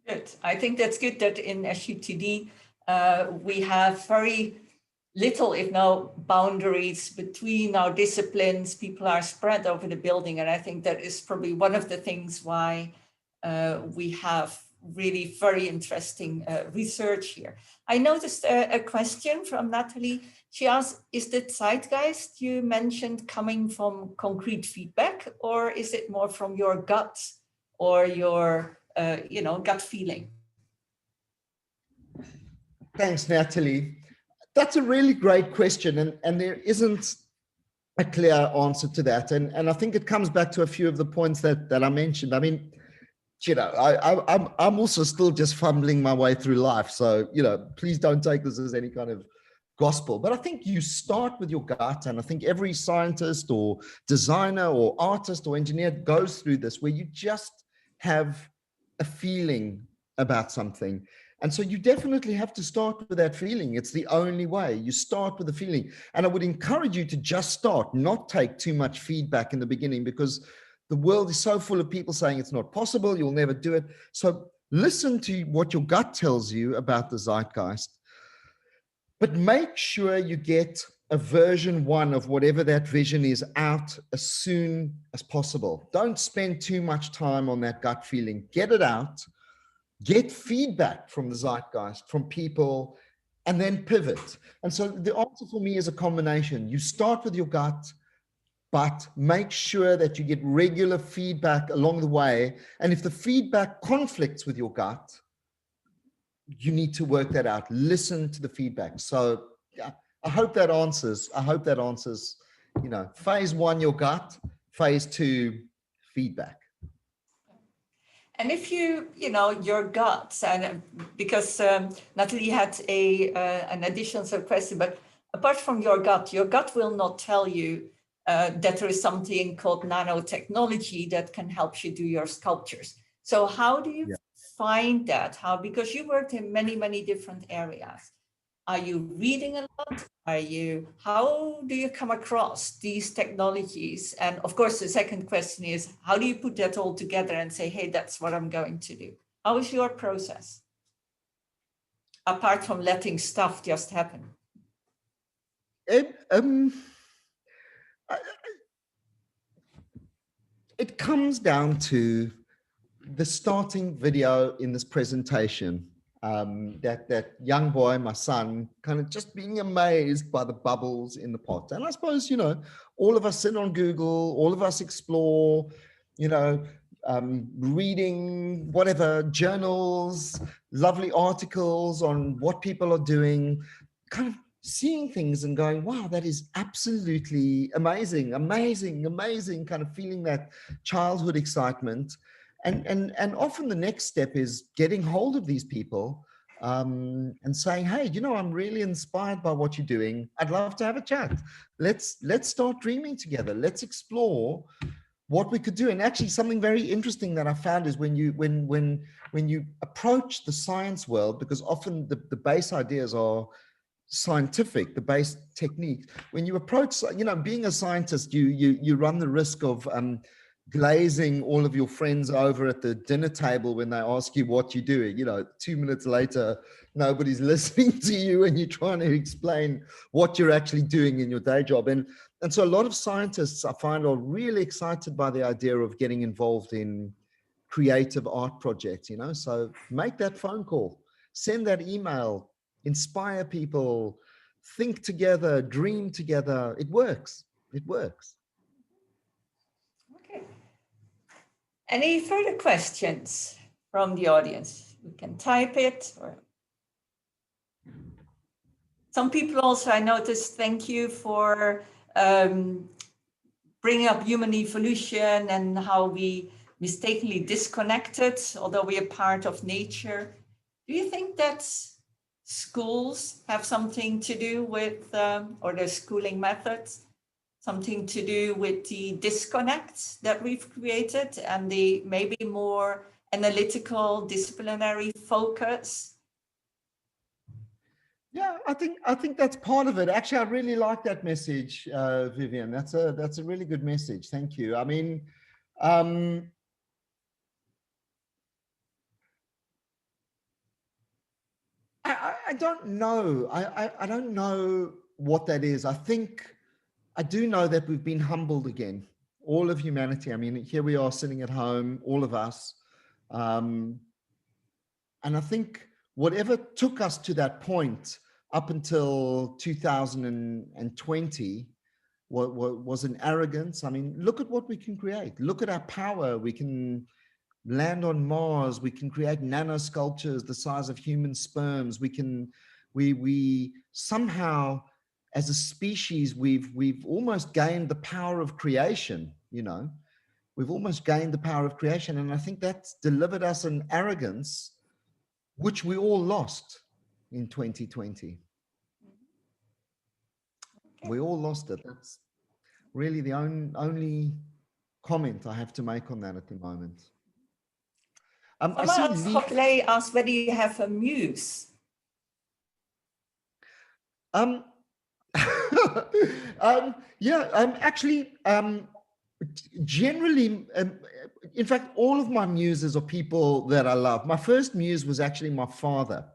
Good. I think that's good that in SUTD we have very little, if no boundaries between our disciplines. People are spread over the building, and I think that is probably one of the things why we have really very interesting research here. I noticed a question from Natalie. She asked, is the zeitgeist you mentioned coming from concrete feedback, or is it more from your gut or your gut feeling? Thanks, Natalie. That's a really great question, and there isn't a clear answer to that. And I think it comes back to a few of the points that I mentioned. I mean, I'm also still just fumbling my way through life. So, please don't take this as any kind of gospel. But I think you start with your gut, and I think every scientist or designer or artist or engineer goes through this, where you just have a feeling about something. And so you definitely have to start with that feeling. It's the only way. You start with a feeling. And I would encourage you to just start, not take too much feedback in the beginning, because the world is so full of people saying it's not possible, you'll never do it. So listen to what your gut tells you about the zeitgeist, but make sure you get a version 1 of whatever that vision is out as soon as possible. Don't spend too much time on that gut feeling. Get it out, get feedback from the zeitgeist, from people, and then pivot. And so the answer for me is a combination. You start with your gut, but make sure that you get regular feedback along the way. And if the feedback conflicts with your gut, you need to work that out. Listen to the feedback. So yeah, I hope that answers, phase 1, your gut, phase 2, feedback. And if your guts, and because Natalie had an additional question, but apart from your gut will not tell you that there is something called nanotechnology that can help you do your sculptures. So how do you find that? Because you worked in many, many different areas. Are you reading a lot? How do you come across these technologies? And of course, the second question is, how do you put that all together and say, hey, that's what I'm going to do? How is your process? Apart from letting stuff just happen. it comes down to the starting video in this presentation. That young boy, my son, kind of just being amazed by the bubbles in the pot. And I suppose, all of us sit on Google, all of us explore, reading whatever journals, lovely articles on what people are doing, kind of seeing things and going, wow, that is absolutely amazing, kind of feeling that childhood excitement. And often the next step is getting hold of these people and saying, hey, I'm really inspired by what you're doing. I'd love to have a chat. Let's start dreaming together. Let's explore what we could do. And actually something very interesting that I found is when you approach the science world, because often the base ideas are scientific, the base techniques. When you approach, being a scientist, you run the risk of glazing all of your friends over at the dinner table when they ask you what you're doing. 2 minutes later, nobody's listening to you and you're trying to explain what you're actually doing in your day job. And so a lot of scientists, I find, are really excited by the idea of getting involved in creative art projects, so make that phone call, send that email, inspire people, think together, dream together. It works. Okay. Any further questions from the audience? You can type it. Or some people also, I noticed, thank you for bringing up human evolution and how we mistakenly disconnected, although we are part of nature. Do you think that schools have something to do with, or their schooling methods, something to do with the disconnects that we've created and the maybe more analytical, disciplinary focus? Yeah, I think that's part of it. Actually, I really like that message, Vivian. That's a really good message. Thank you. I mean, I don't know. I don't know what that is. I do know that we've been humbled again, all of humanity. I mean, here we are sitting at home, all of us. And I think whatever took us to that point up until 2020 was an arrogance. I mean, look at what we can create. Look at our power. We can land on Mars. We can create nanosculptures the size of human sperms. We somehow, as a species, we've almost gained the power of creation, We've almost gained the power of creation. And I think that's delivered us an arrogance, which we all lost in 2020. Okay. We all lost it. That's really the only comment I have to make on that at the moment. Someone asked whether you have a muse. Actually, generally, in fact, all of my muses are people that I love. My first muse was actually my father.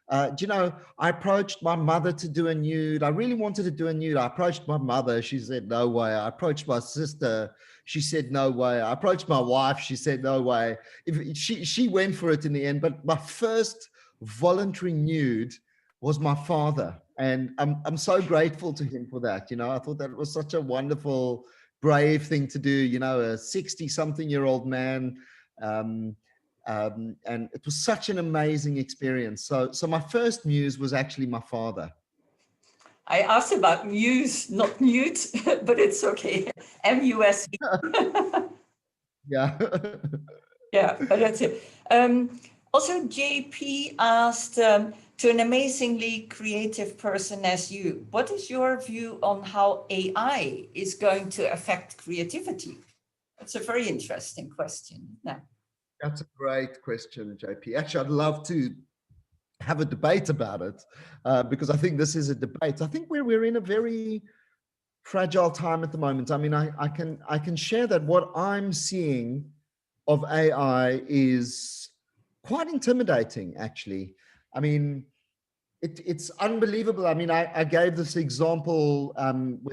I approached my mother to do a nude. I really wanted to do a nude. I approached my mother. She said, no way. I approached my sister. She said, no way. I approached my wife. She said, no way. She went for it in the end. But my first voluntary nude was my father. And I'm so grateful to him for that. I thought that was such a wonderful, brave thing to do, a 60-something-year-old man. And it was such an amazing experience. So my first muse was actually my father. I asked about muse, not nude, but it's okay. M-U-S. Yeah. Yeah, but that's it. Also, JP asked, to an amazingly creative person as you, what is your view on how AI is going to affect creativity? That's a very interesting question. Yeah. That's a great question, JP. Actually, I'd love to have a debate about it because I think this is a debate. I think we're in a very fragile time at the moment. I mean, I can share that what I'm seeing of AI is quite intimidating, actually. I mean, It's unbelievable. I mean, I gave this example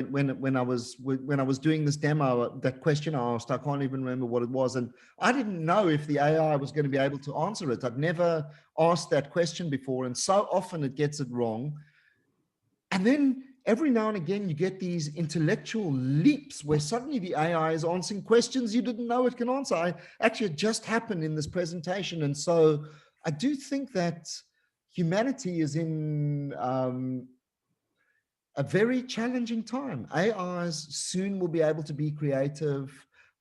when I was doing this demo, that question I asked, I can't even remember what it was. And I didn't know if the AI was going to be able to answer it. I'd never asked that question before. And so often it gets it wrong. And then every now and again, you get these intellectual leaps where suddenly the AI is answering questions you didn't know it can answer. Actually, it just happened in this presentation. And so I do think that humanity is in a very challenging time. AIs soon will be able to be creative,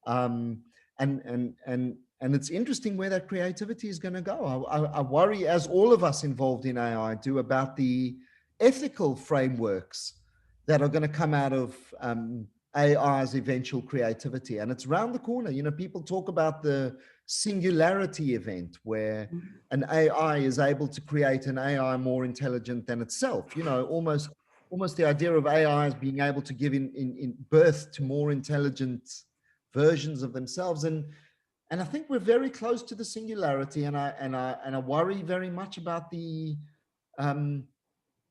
and it's interesting where that creativity is going to go. I worry, as all of us involved in AI do, about the ethical frameworks that are going to come out of AI's eventual creativity, and it's around the corner. You know, people talk about the singularity event where an AI is able to create an AI more intelligent than itself. You know, almost the idea of AI as being able to give in birth to more intelligent versions of themselves, and I think we're very close to the singularity, and I worry very much about the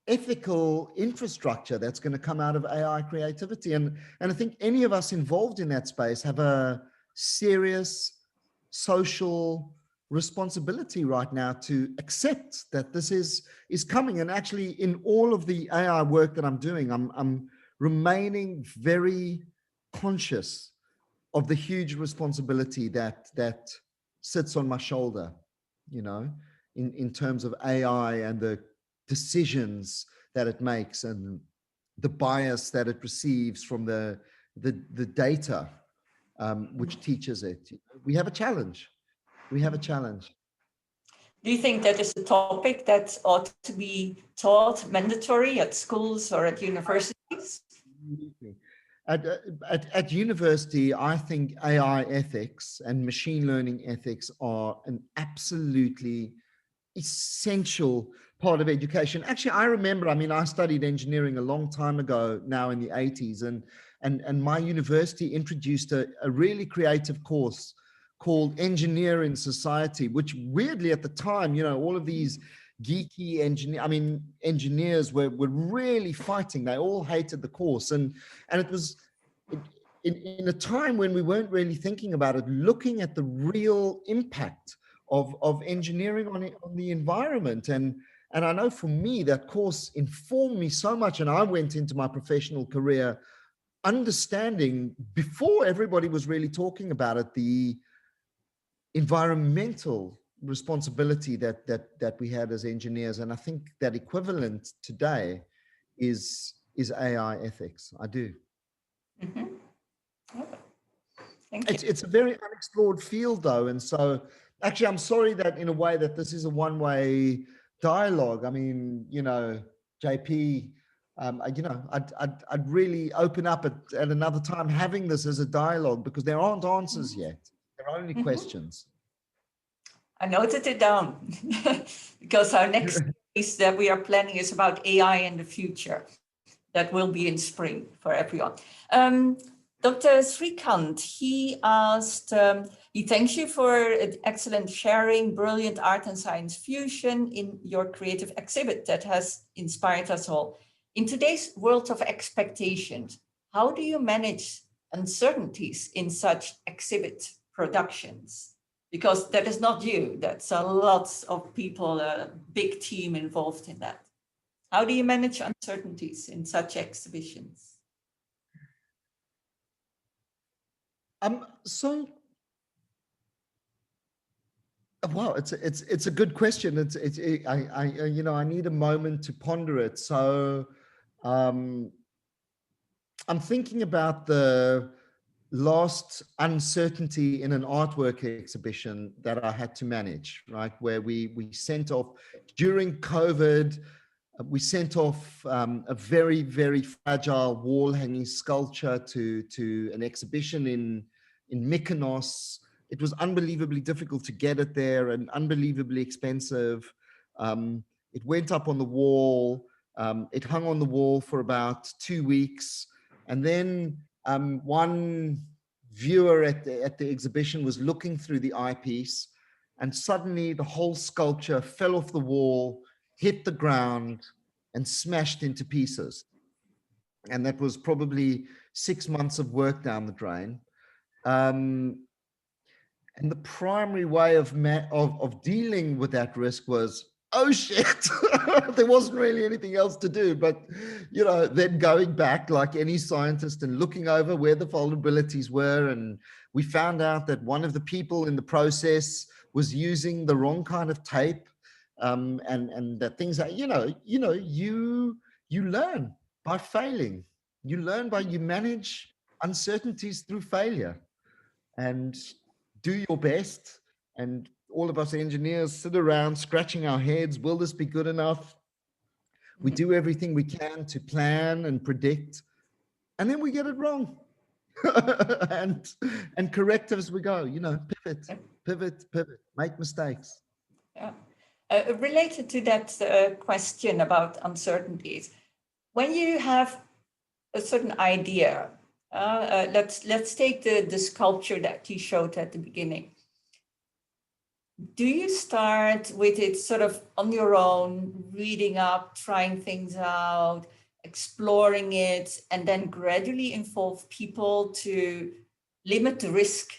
ethical infrastructure that's going to come out of AI creativity, and I think any of us involved in that space have a serious social responsibility right now to accept that this is coming. And actually, in all of the AI work that I'm doing, I'm remaining very conscious of the huge responsibility that sits on my shoulder, you know, in terms of AI and the decisions that it makes and the bias that it receives from the data which teaches it. We have a challenge. We have a challenge. Do you think that is a topic that ought to be taught mandatory at schools or at universities? At university, I think AI ethics and machine learning ethics are an absolutely essential part of education. Actually, I remember, I mean, I studied engineering a long time ago now in the 80s, and my university introduced a really creative course called Engineer in Society, which weirdly at the time, you know, all of these geeky engineers were really fighting. They all hated the course. And it was in a time when we weren't really thinking about it, looking at the real impact of engineering on the environment. And I know for me, that course informed me so much. And I went into my professional career understanding, before everybody was really talking about it, the environmental responsibility that we had as engineers. And I think that equivalent today is AI ethics. I do. Mm-hmm. Oh, thank you. It's a very unexplored field, though. And so actually, I'm sorry that in a way that this is a one-way dialogue. I mean, you know, JP, you know, I'd really open up at another time having this as a dialogue, because there aren't answers yet. There are only questions. I noted it down because our next piece that we are planning is about AI in the future. That will be in spring for everyone. Dr. Srikant, he asked, he thanks you for excellent sharing, brilliant art and science fusion in your creative exhibit that has inspired us all. In today's world of expectations, how do you manage uncertainties in such exhibit productions? Because that is not you, that's a lot of people, a big team involved in that. How do you manage uncertainties in such exhibitions? So, wow, it's a good question. You know, I need a moment to ponder it. So, I'm thinking about the last uncertainty in an artwork exhibition that I had to manage, right? Where we sent off during COVID. We sent off a very, very fragile wall hanging sculpture to an exhibition in Mykonos. It was unbelievably difficult to get it there and unbelievably expensive. It went up on the wall. It hung on the wall for about 2 weeks. And then one viewer at the exhibition was looking through the eyepiece, and suddenly the whole sculpture fell off the wall hit the ground and smashed into pieces. And that was probably 6 months of work down the drain. And the primary way of dealing with that risk was, oh shit, there wasn't really anything else to do. But, you know, then going back like any scientist and looking over where the vulnerabilities were. And we found out that one of the people in the process was using the wrong kind of tape. And that things that, you learn by failing. You learn by, you manage uncertainties through failure and do your best. And all of us engineers sit around scratching our heads. Will this be good enough? We do everything we can to plan and predict, and then we get it wrong. and correct as we go, pivot, make mistakes. Yeah. Related to that question about uncertainties, when you have a certain idea, let's take the sculpture that you showed at the beginning. Do you start with it sort of on your own, reading up, trying things out, exploring it, and then gradually involve people to limit the risk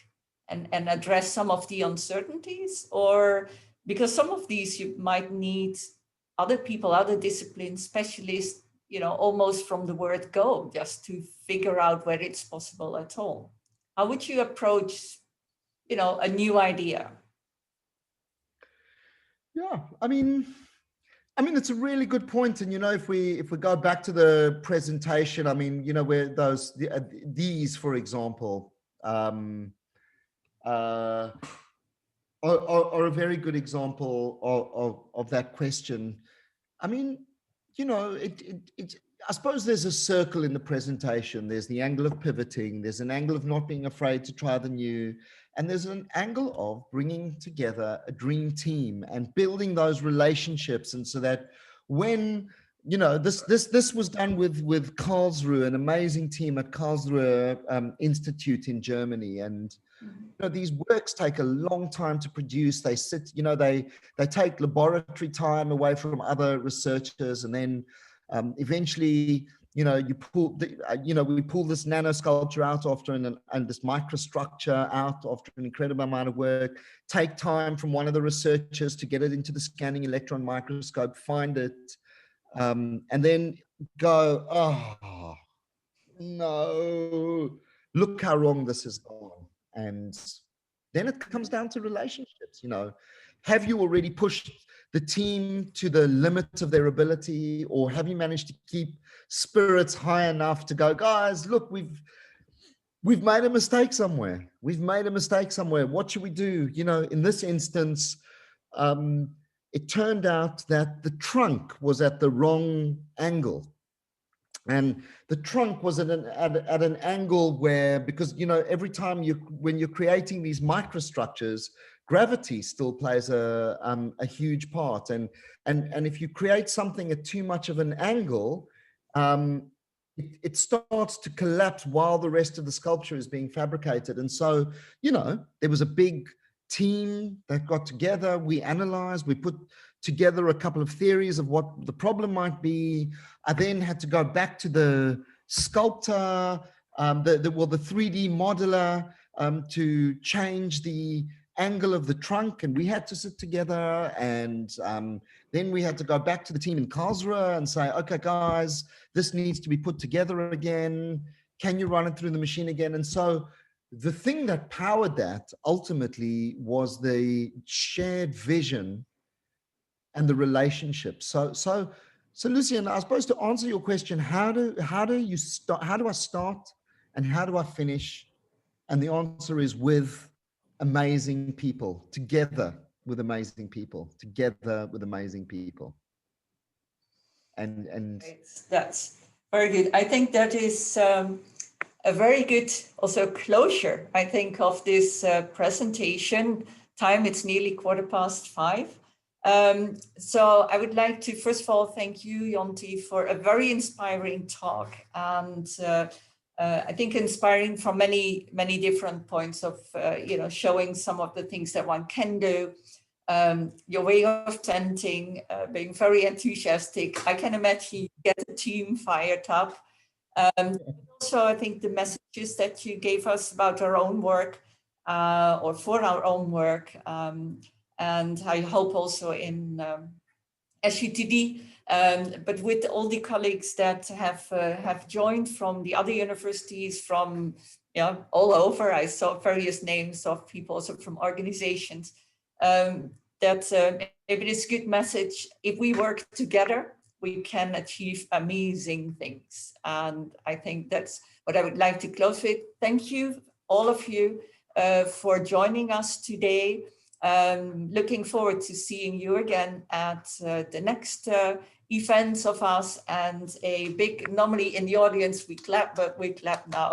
and address some of the uncertainties? Or because some of these you might need other people, other disciplines, specialists, almost from the word go, just to figure out whether it's possible at all. How would you approach, a new idea? Yeah, I mean, it's a really good point. And, if we go back to the presentation, I mean, where these, for example, are a very good example of that question. I mean, I suppose there's a circle in the presentation. There's the angle of pivoting. There's an angle of not being afraid to try the new. And there's an angle of bringing together a dream team and building those relationships. And so that when, this was done with Karlsruhe, an amazing team at Karlsruhe Institute in Germany. And these works take a long time to produce. They sit, they take laboratory time away from other researchers, and then eventually, we pull this nano sculpture out after and this microstructure out after an incredible amount of work. Take time from one of the researchers to get it into the scanning electron microscope, find it, and then go, oh no, look how wrong this has gone. And then it comes down to relationships. Have you already pushed the team to the limit of their ability, or have you managed to keep spirits high enough to go, guys, look, we've made a mistake somewhere. What should we do? In this instance, it turned out that the trunk was at the wrong angle. And the trunk was at an angle where, because, every time when you're creating these microstructures, gravity still plays a huge part. And if you create something at too much of an angle, it starts to collapse while the rest of the sculpture is being fabricated. And so, there was a big team that got together. We analyzed, we put together a couple of theories of what the problem might be. I then had to go back to the sculptor, the 3D modeler, to change the angle of the trunk, and we had to sit together, and then we had to go back to the team in Karlsruhe and say, okay, guys, this needs to be put together again. Can you run it through the machine again? And so the thing that powered that ultimately was the shared vision and the relationship. So Lucian, I suppose to answer your question, how do I start and how do I finish? And the answer is with amazing people, together with amazing people. And that's very good. I think that is a very good also closure, I think, of this presentation time. It's nearly 5:15. So I would like to, first of all, thank you, Jonty, for a very inspiring talk, and I think inspiring from many different points of, showing some of the things that one can do, your way of presenting, being very enthusiastic. I can imagine you get the team fired up. Also, I think the messages that you gave us about our own work or for our own work, and I hope also in SUTD, but with all the colleagues that have joined from the other universities, from all over. I saw various names of people also from organizations. That maybe this good message. If we work together, we can achieve amazing things. And I think that's what I would like to close with. Thank you, all of you, for joining us today. Looking forward to seeing you again at the next events of us, and a big, normally in the audience we clap, but we clap now.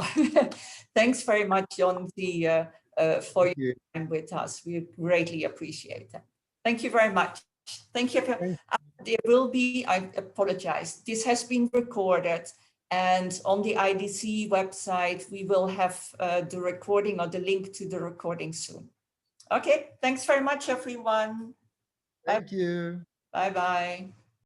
Thanks very much, Jonty, for your time with us. We greatly appreciate that. Thank you very much. Thank you. There will be, I apologize, this has been recorded, and on the IDC website, we will have the recording or the link to the recording soon. Okay, thanks very much, everyone. Thank you. Bye-bye.